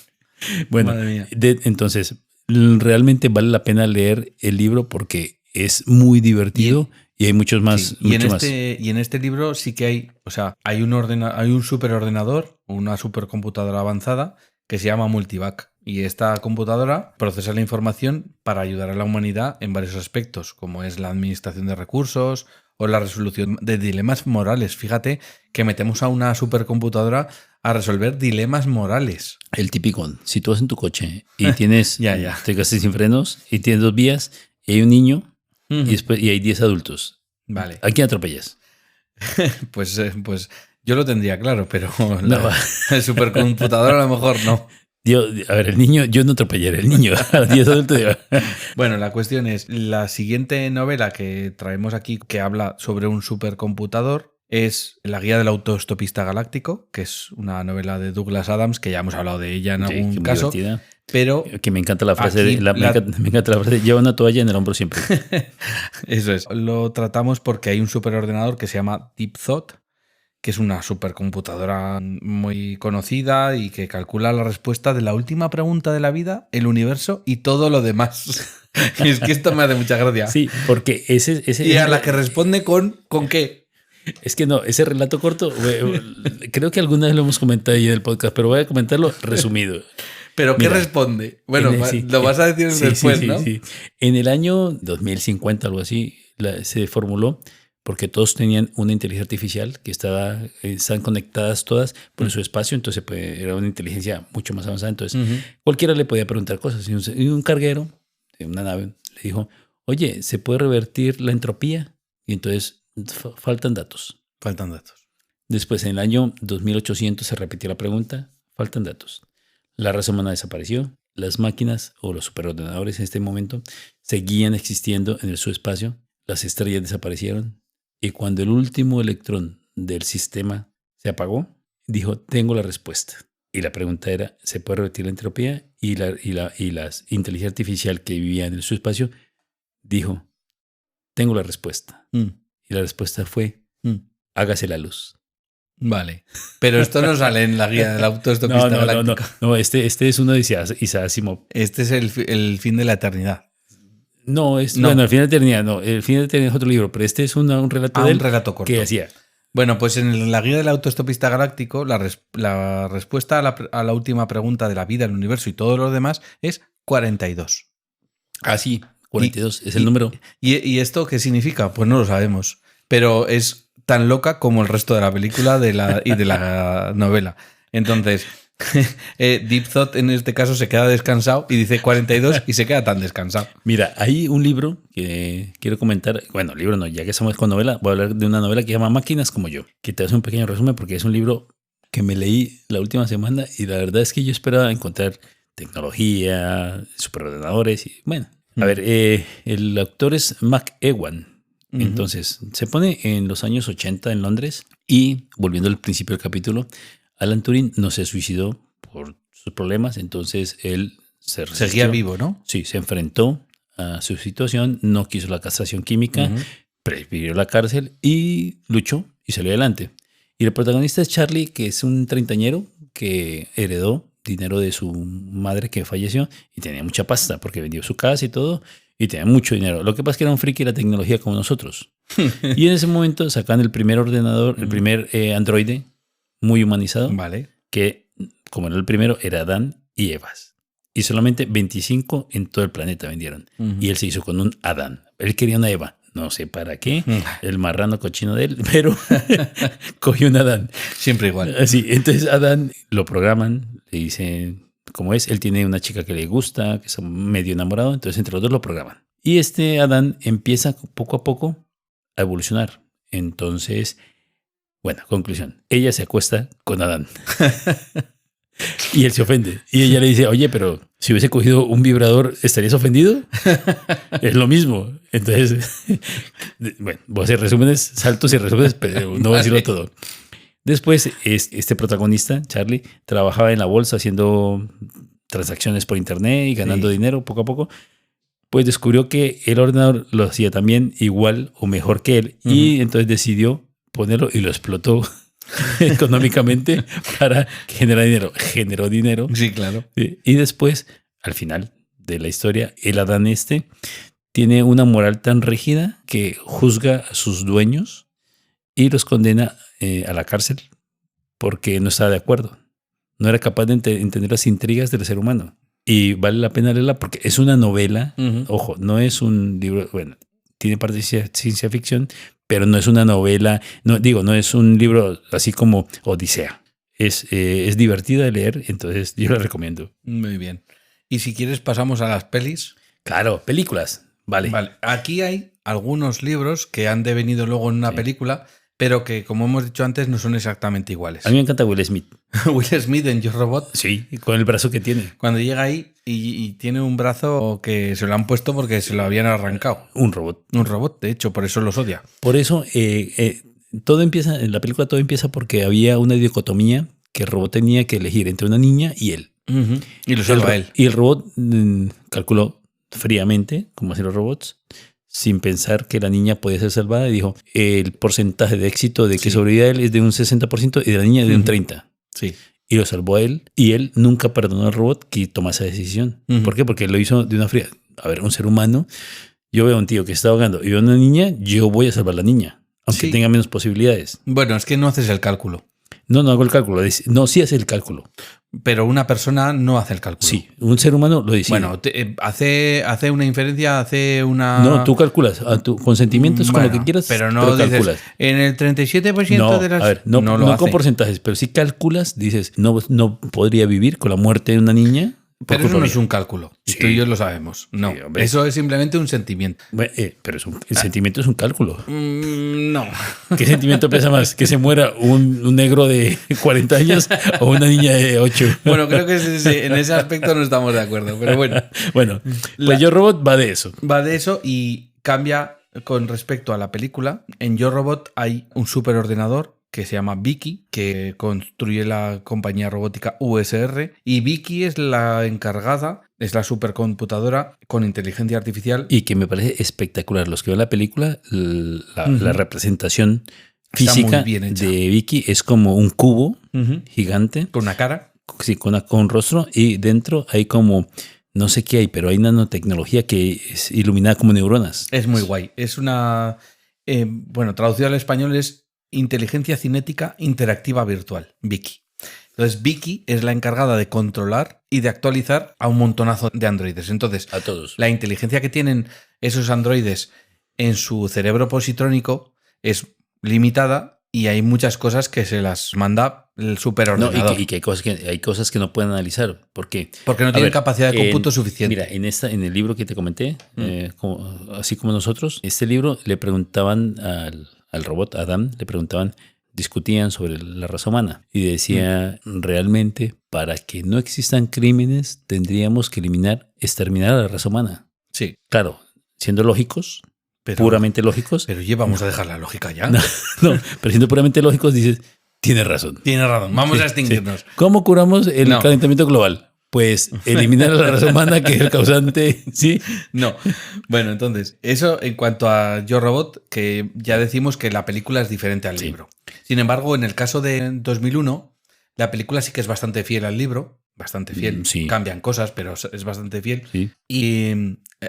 Bueno, Madre mía. Entonces, realmente vale la pena leer el libro porque es muy divertido y hay muchos más. Sí, mucho y en este libro sí que hay, o sea, hay un superordenador, una supercomputadora avanzada que se llama Multivac. Y esta computadora procesa la información para ayudar a la humanidad en varios aspectos, como es la administración de recursos o la resolución de dilemas morales. Fíjate que metemos a una supercomputadora a resolver dilemas morales. El típico, si tú vas en tu coche y tienes, Ya. te quedaste sin frenos y tienes 2 vías y hay un niño y hay 10 adultos. Vale. ¿A quién atropellas? Pues yo lo tendría claro, pero la supercomputadora a lo mejor no. A ver, el niño, yo no atropellaré el niño. A los 10 adultos. Bueno, la cuestión es, la siguiente novela que traemos aquí, que habla sobre un supercomputador, es La guía del autoestopista galáctico, que es una novela de Douglas Adams, que ya hemos hablado de ella en algún caso. Divertida. Pero que me encanta la frase, aquí me encanta la frase, lleva una toalla en el hombro siempre. Eso es. Lo tratamos porque hay un superordenador que se llama Deep Thought, que es una supercomputadora muy conocida y que calcula la respuesta de la última pregunta de la vida, el universo y todo lo demás. Y es que esto me hace mucha gracia. Sí, porque ese y a la que responde ¿con qué? Es que no, ese relato corto, creo que alguna vez lo hemos comentado ahí en el podcast, pero voy a comentarlo resumido. ¿Pero qué responde? Bueno, lo vas a decir después, ¿no? Sí. En el año 2050, algo así, se formuló porque todos tenían una inteligencia artificial que estaban conectadas todas por su espacio, entonces era una inteligencia mucho más avanzada. Entonces, cualquiera le podía preguntar cosas. Y un carguero de una nave le dijo, oye, ¿se puede revertir la entropía? Y entonces, faltan datos. Faltan datos. Después, en el año 2800 se repitió la pregunta, faltan datos. La raza humana desapareció, las máquinas o los superordenadores en este momento seguían existiendo en el subespacio, las estrellas desaparecieron y cuando el último electrón del sistema se apagó, dijo, tengo la respuesta. Y la pregunta era, ¿se puede revertir la entropía? Y la inteligencia artificial que vivía en el subespacio dijo, tengo la respuesta. Y la respuesta fue, hágase la luz. Vale, pero esto no sale en la guía del autoestopista galáctico. No, este es uno de Isaac Asimov. Este es el fin de la eternidad. No, bueno, el fin de la eternidad, no. El fin de la eternidad es otro libro, pero este es un relato de él, un relato corto. que hacía. Bueno, pues en la guía del autoestopista galáctico, la respuesta a la última pregunta de la vida, el universo y todo lo demás es 42. Ah, sí, 42 es el número. ¿Y esto qué significa? Pues no lo sabemos, pero es tan loca como el resto de la película y de la novela. Entonces, Deep Thought en este caso se queda descansado y dice 42 y se queda tan descansado. Mira, hay un libro que quiero comentar. Bueno, libro no, ya que estamos con novela, voy a hablar de una novela que se llama Máquinas como yo, que te hace un pequeño resumen porque es un libro que me leí la última semana y la verdad es que yo esperaba encontrar tecnología, superordenadores y bueno. A ver, el autor es McEwan. Entonces, se pone en los años 80 en Londres y, volviendo al principio del capítulo, Alan Turing no se suicidó por sus problemas, entonces él se resistió. Seguía vivo, ¿no? Sí, se enfrentó a su situación, no quiso la castración química, prefirió la cárcel y luchó y salió adelante. Y el protagonista es Charlie, que es un treintañero que heredó dinero de su madre que falleció y tenía mucha pasta porque vendió su casa y todo. Y tenía mucho dinero. Lo que pasa es que era un friki de la tecnología como nosotros. Y en ese momento sacan el primer ordenador, el primer androide muy humanizado. Vale. Que, como era el primero, era Adán y Evas. Y solamente 25 en todo el planeta vendieron. Y él se hizo con un Adán. Él quería una Eva. No sé para qué. El marrano cochino de él. Pero cogió un Adán. Siempre igual. Así. Entonces Adán lo programan. Le dicen... Como es, él tiene una chica que le gusta, que está medio enamorado, entonces entre los dos lo programan. Y este Adán empieza poco a poco a evolucionar. Entonces, bueno, conclusión. Ella se acuesta con Adán. Y él se ofende. Y ella le dice, oye, pero si hubiese cogido un vibrador, ¿estarías ofendido? Es lo mismo. Entonces, bueno, voy a hacer resúmenes, saltos y resúmenes, pero no voy a decirlo todo. Después, este protagonista, Charlie, trabajaba en la bolsa haciendo transacciones por internet y ganando dinero poco a poco. pues descubrió que el ordenador lo hacía también igual o mejor que él y entonces decidió ponerlo y lo explotó económicamente para generar dinero. Generó dinero. Sí, claro. Y después, al final de la historia, el Adán tiene una moral tan rígida que juzga a sus dueños y los condena a la cárcel porque no estaba de acuerdo. No era capaz de entender las intrigas del ser humano. Y vale la pena leerla porque es una novela. Ojo, no es un libro, bueno, tiene parte de ciencia ficción, pero no es una novela, no es un libro así como Odisea. Es divertida de leer, entonces yo la recomiendo. Muy bien. Y si quieres pasamos a las pelis. Claro, películas. Vale. Aquí hay algunos libros que han devenido luego en una película, pero que, como hemos dicho antes, no son exactamente iguales. A mí me encanta Will Smith. Will Smith en Yo Robot. Sí, con el brazo que tiene. Cuando llega ahí y tiene un brazo que se lo han puesto porque se lo habían arrancado. Un robot. Un robot, de hecho, por eso los odia. Por eso, todo empieza, en la película todo empieza porque había una dicotomía que el robot tenía que elegir entre una niña y él. Y lo salva él. Y el robot calculó fríamente, como hacen los robots, sin pensar que la niña podía ser salvada, y dijo, el porcentaje de éxito de que sobreviva él es de un 60% y de la niña de un 30%. Sí. Y lo salvó a él, y él nunca perdonó al robot que tomó esa decisión. ¿Por qué? Porque lo hizo de una fría. A ver, un ser humano, yo veo a un tío que está ahogando y veo a una niña, yo voy a salvar a la niña, aunque tenga menos posibilidades. Bueno, es que no haces el cálculo. No hago el cálculo. No, sí hace el cálculo. Pero una persona no hace el cálculo. Sí, un ser humano lo decide. Bueno, hace una inferencia, hace una... No, tú calculas. Con sentimientos, con lo que quieras, pero no dices, calculas. En el 37% de las... A ver, no con porcentajes, pero si calculas, dices, no podría vivir con la muerte de una niña. Pero eso no es un cálculo. Sí. Tú y yo lo sabemos. No, sí, eso es simplemente un sentimiento. Bueno, pero el sentimiento es un cálculo. No. ¿Qué sentimiento pesa más? ¿Que se muera un negro de 40 años o una niña de 8? Bueno, creo que en ese aspecto no estamos de acuerdo, pero bueno. Bueno, pues Yo Robot va de eso. Va de eso y cambia con respecto a la película. En Yo Robot hay un superordenador que se llama Vicky, que construye la compañía robótica USR, y Vicky es la encargada, es la supercomputadora con inteligencia artificial. Y que me parece espectacular. Los que ven la película, la representación física de Vicky es como un cubo gigante. Con una cara. Sí, con un rostro, y dentro hay como... No sé qué hay, pero hay nanotecnología que es iluminada como neuronas. Es muy guay. Es una... traducido al español es inteligencia cinética interactiva virtual, Vicky. Entonces, Vicky es la encargada de controlar y de actualizar a un montonazo de androides. Entonces, a todos. La inteligencia que tienen esos androides en su cerebro positrónico es limitada y hay muchas cosas que se las manda el superordenador. No, y que hay cosas que no pueden analizar. ¿Por qué? Porque no tienen capacidad de cómputo suficiente. Mira, en el libro que te comenté, así como nosotros, este libro le preguntaban al robot, Adam, le preguntaban, discutían sobre la raza humana y decía, realmente, para que no existan crímenes, tendríamos que exterminar a la raza humana. Sí. Claro, siendo lógicos, puramente lógicos. Pero ya vamos a dejar la lógica ya. No, pero siendo puramente lógicos dices, tiene razón. Tiene razón, vamos a extinguirnos. Sí. ¿Cómo curamos el calentamiento global? Pues eliminar a la raza humana, que es el causante, ¿sí? No. Bueno, entonces, eso en cuanto a Yo Robot, que ya decimos que la película es diferente al libro. Sin embargo, en el caso de 2001, la película sí que es bastante fiel al libro, bastante fiel. Sí. Cambian cosas, pero es bastante fiel. Sí. Y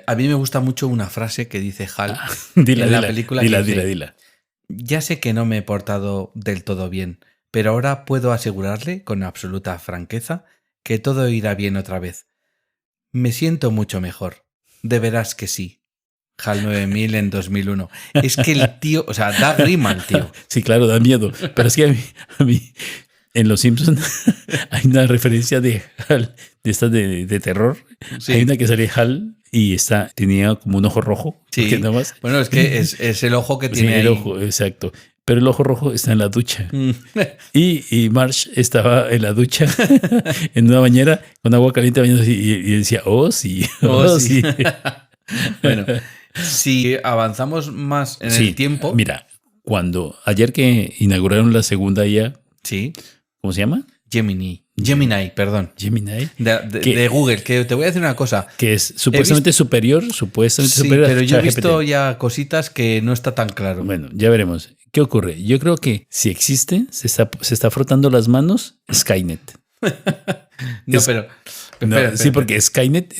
a mí me gusta mucho una frase que dice Hal en la película. Dila. Ya sé que no me he portado del todo bien, pero ahora puedo asegurarle con absoluta franqueza que todo irá bien otra vez. Me siento mucho mejor. De veras que sí. HAL 9000 en 2001. Es que el tío, o sea, da grima el tío. Sí, claro, da miedo. Pero es que a mí en Los Simpsons hay una referencia de HAL, de estas de terror. Sí. Hay una que sale HAL y tenía como un ojo rojo. Sí. Nada más. Bueno, es que es el ojo que tiene. Sí, el ojo, exacto. Pero el ojo rojo está en la ducha. Y Marge estaba en la ducha, en una bañera, con agua caliente bañándose, y decía, oh, sí. Bueno, si avanzamos más en el tiempo... Mira, ayer que inauguraron la segunda IA... Sí. ¿Cómo se llama? Gemini. Gemini, perdón. Gemini. De Google, que te voy a decir una cosa. Que es supuestamente superior. Sí, pero yo he visto ya cositas que no está tan claro. Bueno, ya veremos. ¿Qué ocurre? Yo creo que si existe, se está frotando las manos Skynet. No, pero... Espera. Sí, porque Skynet,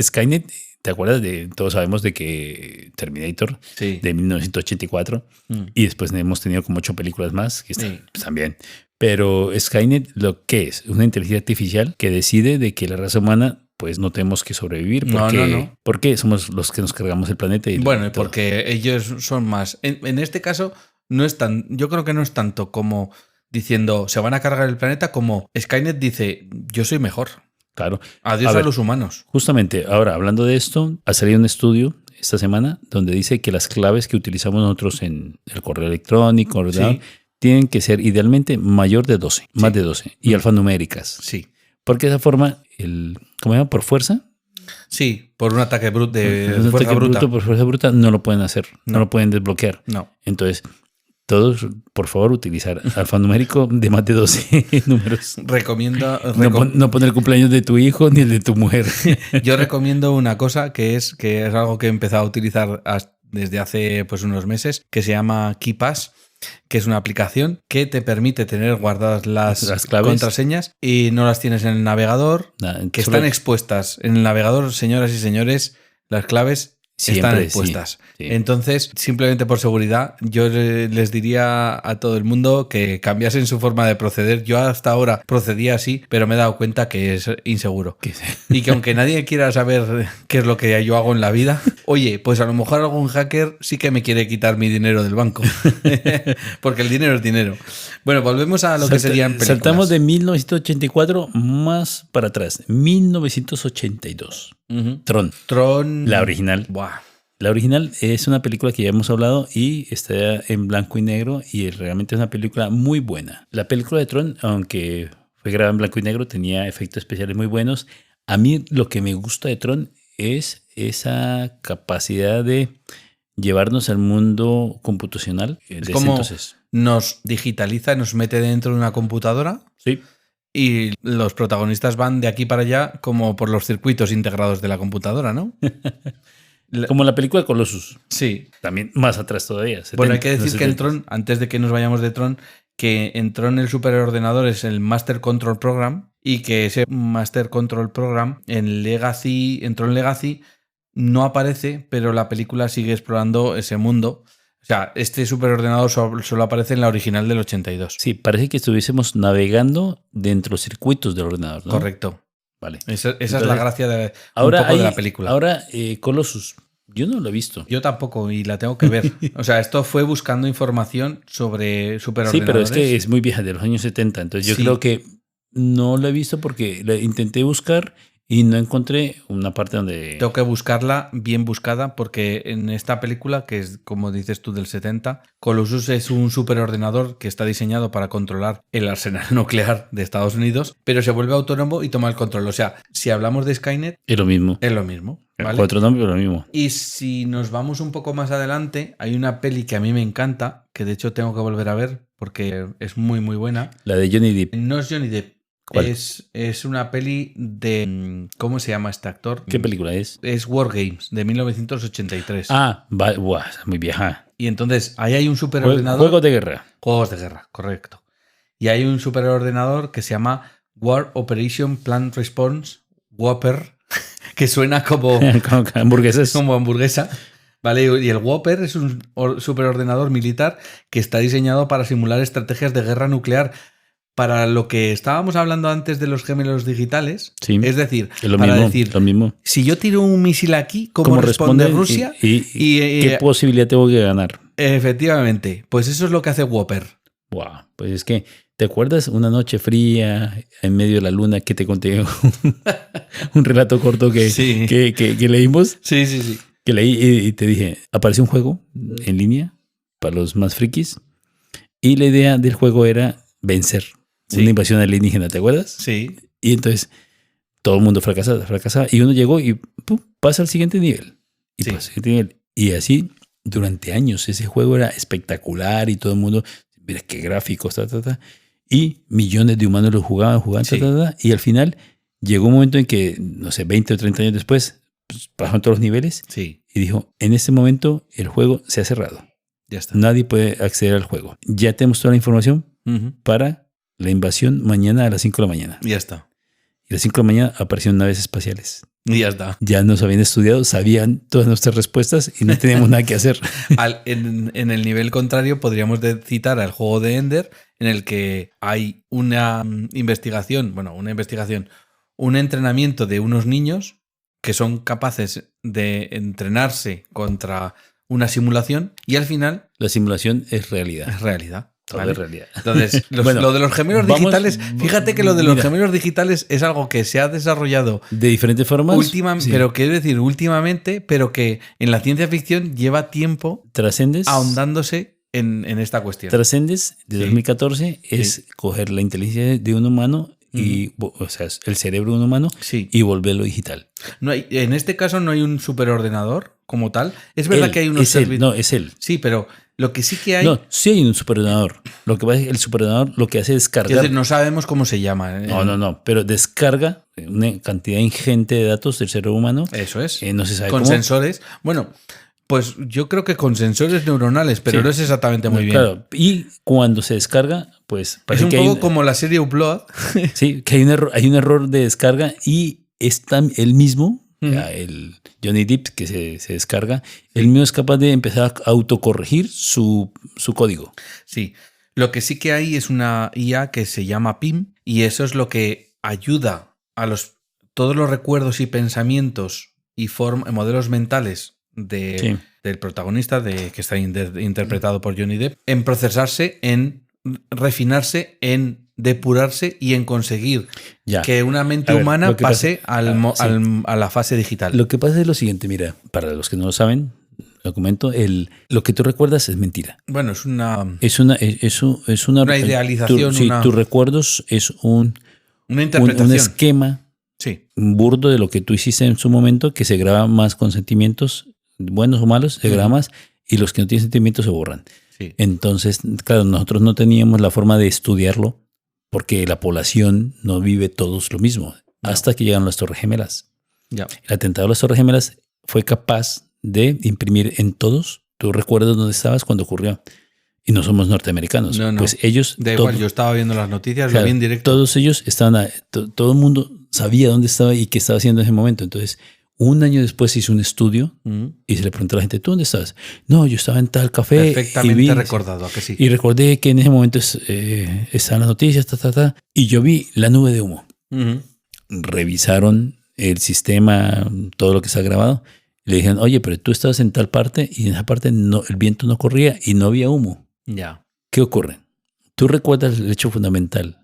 ¿te acuerdas todos sabemos de que Terminator de 1984 y después hemos tenido como 8 películas más que están bien. Pero Skynet, ¿lo que es? Una inteligencia artificial que decide de que la raza humana pues no tenemos que sobrevivir porque somos los que nos cargamos el planeta. Y bueno, porque ellos son más... En este caso, yo creo que no es tanto como diciendo se van a cargar el planeta como Skynet dice yo soy mejor. Claro. Adiós a los humanos. Justamente, ahora, hablando de esto, ha salido un estudio esta semana donde dice que las claves que utilizamos nosotros en el correo electrónico, ¿verdad? Tienen que ser idealmente mayor de 12, más de 12, y alfanuméricas. Sí. Porque de esa forma, ¿cómo se llama? ¿Por fuerza? Sí, por un ataque bruto de fuerza bruta. Por fuerza bruta no lo pueden hacer, no lo pueden desbloquear. No. Entonces, todos, por favor, utilizar alfanumérico de más de 12 números. Recomiendo... No poner el cumpleaños de tu hijo ni el de tu mujer. Yo recomiendo una cosa que es algo que he empezado a utilizar desde hace pues, unos meses, que se llama KeePass, que es una aplicación que te permite tener guardadas las claves, contraseñas y no las tienes en el navegador, que están expuestas en el navegador, señoras y señores, las claves están expuestas. Sí. Entonces, simplemente por seguridad, yo les diría a todo el mundo que cambiasen su forma de proceder. Yo hasta ahora procedía así, pero me he dado cuenta que es inseguro. Y que aunque nadie quiera saber qué es lo que yo hago en la vida, oye, pues a lo mejor algún hacker sí que me quiere quitar mi dinero del banco. Porque el dinero es dinero. Bueno, volvemos a lo que serían películas. Saltamos de 1984 más para atrás. 1982. Tron. La original. Buah. La original es una película que ya hemos hablado y está en blanco y negro y realmente es una película muy buena. La película de Tron, aunque fue grabada en blanco y negro, tenía efectos especiales muy buenos. A mí lo que me gusta de Tron es esa capacidad de llevarnos al mundo computacional. Es como nos digitaliza, nos mete dentro de una computadora. Sí. Y los protagonistas van de aquí para allá como por los circuitos integrados de la computadora, ¿no? Como la película Colossus. Sí. También más atrás todavía. 70, bueno, hay que decir que en Tron, antes de que nos vayamos de Tron, que en Tron el superordenador es el Master Control Program y que ese Master Control Program en Tron Legacy no aparece, pero la película sigue explorando ese mundo. O sea, este superordenador solo aparece en la original del 82. Sí, parece que estuviésemos navegando dentro de los circuitos del ordenador, ¿no? Correcto. Vale. Esa es la gracia de la película. Ahora, Colossus, yo no lo he visto. Yo tampoco, y la tengo que ver. O sea, esto fue buscando información sobre superordenadores. Sí, pero es que es muy vieja, de los años 70. Entonces yo creo que no lo he visto porque la intenté buscar y no encontré una parte donde... Tengo que buscarla bien buscada porque en esta película, que es como dices tú del 70, Colossus es un superordenador que está diseñado para controlar el arsenal nuclear de Estados Unidos, pero se vuelve autónomo y toma el control. O sea, si hablamos de Skynet... Es lo mismo. Es lo mismo. ¿Vale? Otro nombre, pero lo mismo. Y si nos vamos un poco más adelante, hay una peli que a mí me encanta, que de hecho tengo que volver a ver porque es muy, muy buena. La de Johnny Depp. No es Johnny Depp. ¿Cuál? Es una peli de... ¿Cómo se llama este actor? ¿Qué película es? Es War Games, de 1983. Buah, muy vieja. Y entonces, ahí hay un superordenador... Juegos de guerra. Juegos de guerra, correcto. Y hay un superordenador que se llama War Operation Plan Response, Whopper, que suena como... como hamburguesas. Como hamburguesa. ¿Vale? Y el Whopper es un superordenador militar que está diseñado para simular estrategias de guerra nuclear. Para lo que estábamos hablando antes de los gemelos digitales, es decir, lo mismo. Si yo tiro un misil aquí, ¿cómo responde Rusia? Y ¿qué posibilidad tengo que ganar? Efectivamente, pues eso es lo que hace Whopper. Wow, pues es que, ¿te acuerdas una noche fría en medio de la luna que te conté un relato corto que leímos? Sí. Que leí y te dije, apareció un juego en línea para los más frikis y la idea del juego era vencer. Una invasión alienígena, ¿te acuerdas? Sí. Y entonces todo el mundo fracasaba. Y uno llegó y pasa al siguiente nivel. Y así durante años ese juego era espectacular y todo el mundo, mira qué gráficos, y millones de humanos lo jugaban, Sí. y al final llegó un momento en que, no sé, 20 o 30 años después, pues, bajaron todos los niveles Sí, y dijo, en este momento el juego se ha cerrado. ya está. Nadie puede acceder al juego. Ya tenemos toda la información Ujú. para la invasión mañana a las 5 de la mañana. Ya está. Y a las 5 de la mañana aparecieron naves espaciales. Y ya está. Ya nos habían estudiado, sabían todas nuestras respuestas y no teníamos nada que hacer. En el nivel contrario, podríamos citar al juego de Ender, en el que hay una investigación, un entrenamiento de unos niños que son capaces de entrenarse contra una simulación y al final La simulación es realidad. es realidad. Todo ¿vale? es realidad. Entonces, Bueno, lo de los gemelos vamos- digitales, fíjate que lo de los mira. gemelos digitales es algo que se ha desarrollado De diferentes formas. sí. pero quiero decir últimamente, pero que en la ciencia ficción lleva tiempo Trascendes. ahondándose en esta cuestión. Trascendes de Sí. 2014 es coger la inteligencia de un humano y, o sea, el cerebro de un humano Sí. y volverlo digital. No hay, en este caso no hay un superordenador como tal. Es verdad Él, que hay unos es él, no, es él. Sí, pero lo que sí que hay. No, sí hay un superordenador. Lo que pasa es que el superordenador lo que hace es Es cargar. decir, no sabemos cómo se llama. No, pero descarga una cantidad ingente de datos del cerebro humano. Eso es. No se sabe Con cómo. sensores. Bueno, pues yo creo que con sensores neuronales, pero Sí. no es exactamente muy bien. Claro, y cuando se descarga, pues Es parece un que poco como la serie Upload. sí, que hay un error de descarga y está el mismo, Ujú. el Johnny Depp que se descarga, él mismo es capaz de empezar a autocorregir su código. Sí. Lo que sí que hay es una IA que se llama PIM y eso es lo que ayuda a todos los recuerdos y pensamientos y modelos mentales Sí. del protagonista que está interpretado por Johnny Depp en procesarse, en refinarse, en depurarse y en conseguir Ya. que una mente A ver, humana lo que pase pasa- sí. a la fase digital. Lo que pasa es lo siguiente, mira, para los que no lo saben, lo comento, lo que tú recuerdas es mentira. Bueno, es una Es una idealización, tus recuerdos es un interpretación. esquema Sí, burdo de lo que tú hiciste en su momento, que se graba más con sentimientos, buenos o malos, se graba más, y los que no tienen sentimientos se borran. sí. Entonces, claro, nosotros no teníamos la forma de estudiarlo, porque la población no vive todos lo mismo, hasta que llegaron las Torres Gemelas. Ya. El atentado a las Torres Gemelas fue capaz de imprimir en todos tus recuerdos dónde estabas cuando ocurrió. Y no somos norteamericanos. No. Pues ellos... Da igual, yo estaba viendo las noticias, claro, lo vi en directo. todos ellos estaban... todo el mundo sabía dónde estaba y qué estaba haciendo en ese momento. Entonces, un año después se hizo un estudio y se le preguntó a la gente, ¿tú dónde estabas? No, yo estaba en tal café. Perfectamente y vi, recordado, ¿a que sí? Y recordé que en ese momento estaban las noticias, y yo vi la nube de humo. Ujú. Revisaron el sistema, todo lo que está grabado. Le dijeron, oye, pero tú estabas en tal parte y en esa parte no, el viento no corría y no había humo. Ya. ¿Qué ocurre? Tú recuerdas el hecho fundamental,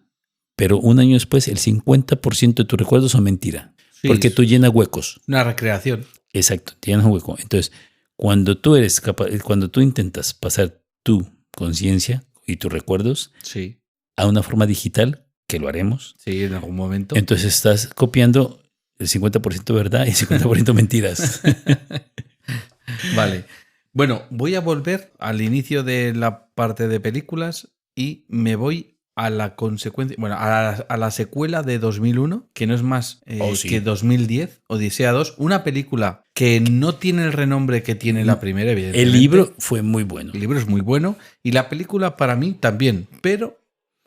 pero un año después el 50% de tus recuerdos son mentira. Sí, Porque es tú llenas huecos. una recreación. Exacto, llenas un hueco. Entonces, cuando tú eres capaz, cuando tú intentas pasar tu conciencia y tus recuerdos Sí, a una forma digital, que lo haremos, sí, en algún momento. entonces estás copiando el 50% verdad y el 50% mentiras. Vale. Bueno, voy a volver al inicio de la parte de películas y me voy a la consecuencia, bueno, a la secuela de 2001, que no es más Sí. que 2010, Odisea 2, una película que no tiene el renombre que tiene la primera, evidentemente. El libro fue muy bueno. El libro es muy bueno y la película para mí también, pero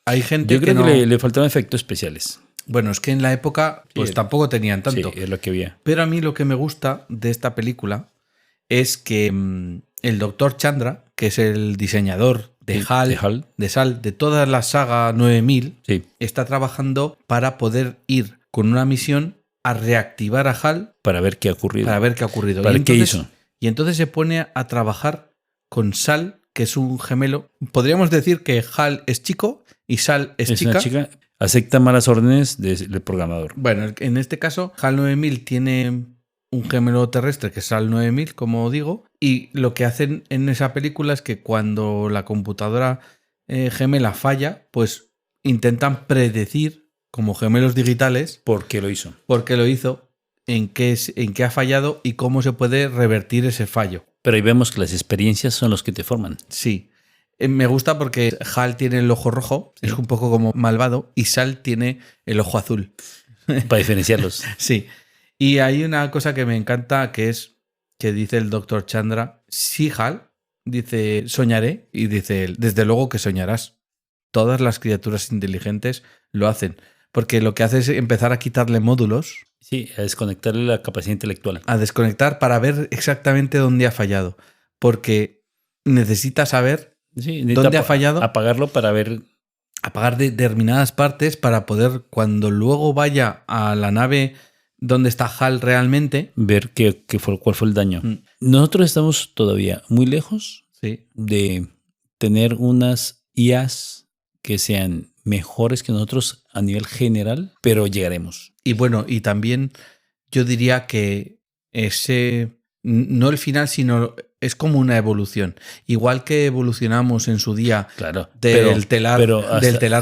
hay gente Yo creo que no... que le faltaban efectos especiales. Bueno, es que en la época pues Sí. tampoco tenían tanto. Sí, es lo que había. Pero a mí lo que me gusta de esta película es que el Dr. Chandra, que es el diseñador de HAL, de SAL, de toda la saga 9000, Sí. está trabajando para poder ir con una misión a reactivar a HAL Para ver qué ha ocurrido. para ver qué ha ocurrido. Para Y ver qué entonces- hizo. Y entonces se pone a trabajar con Sal, que es un gemelo. Podríamos decir que HAL es chico y Sal es chica. Una chica, acepta malas órdenes del programador. Bueno, en este caso, HAL 9000 tiene un gemelo terrestre que es HAL 9000, como digo, y lo que hacen en esa película es que cuando la computadora gemela falla, pues intentan predecir, como gemelos digitales, ¿Por qué lo hizo? por qué lo hizo, en qué ha fallado y cómo se puede revertir ese fallo. Pero ahí vemos que las experiencias son los que te forman. Sí. Me gusta porque Hal tiene el ojo rojo, Sí. es un poco como malvado, y Sal tiene el ojo azul. Para diferenciarlos. Sí. Y hay una cosa que me encanta que es que dice el Dr. Chandra, sí, Hal, dice, soñaré, y dice él, desde luego que soñarás. Todas las criaturas inteligentes lo hacen, porque lo que hace es empezar a quitarle módulos, Sí, a desconectarle la capacidad intelectual. a desconectar para ver exactamente dónde ha fallado, porque necesita saber Sí, dónde ha fallado, apagarlo para ver. apagar determinadas partes para poder, cuando luego vaya a la nave donde está Hal realmente, Ver cuál fue el daño. Mm. Nosotros estamos todavía muy lejos sí, de tener unas IAs que sean mejores que nosotros a nivel general, pero llegaremos. y bueno, y también yo diría que no el final, sino es como una evolución. Igual que evolucionamos en su día Claro. del telar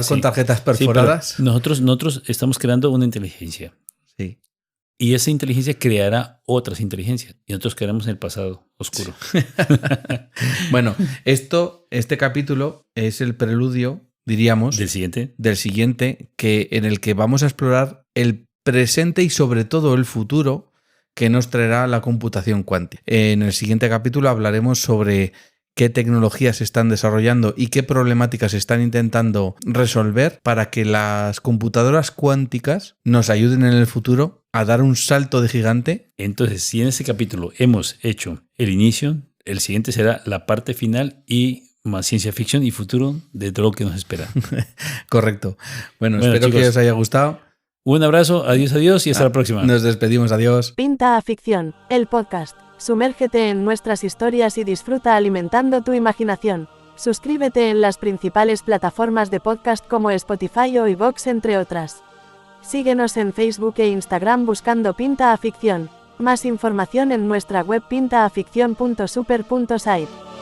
sí. con tarjetas Sí, pero perforadas. nosotros estamos creando una inteligencia. Sí. Y esa inteligencia creará otras inteligencias. Y nosotros quedaremos en el pasado oscuro. Bueno, este capítulo es el preludio, diríamos, Del siguiente. del siguiente, en el que vamos a explorar el presente y sobre todo el futuro que nos traerá la computación cuántica. En el siguiente capítulo hablaremos sobre qué tecnologías se están desarrollando y qué problemáticas se están intentando resolver para que las computadoras cuánticas nos ayuden en el futuro a dar un salto de gigante. Entonces, si en este capítulo hemos hecho el inicio, el siguiente será la parte final y más ciencia ficción y futuro de todo lo que nos espera. Correcto. Bueno, Bueno, espero chicos, que os haya gustado. Un abrazo, adiós y hasta la próxima. Nos despedimos, adiós. Pinta a Ficción, el podcast. Sumérgete en nuestras historias y disfruta alimentando tu imaginación. Suscríbete en las principales plataformas de podcast como Spotify o iVoox, entre otras. Síguenos en Facebook e Instagram buscando Pinta a Ficción. Más información en nuestra web pintaaficcion.super.site.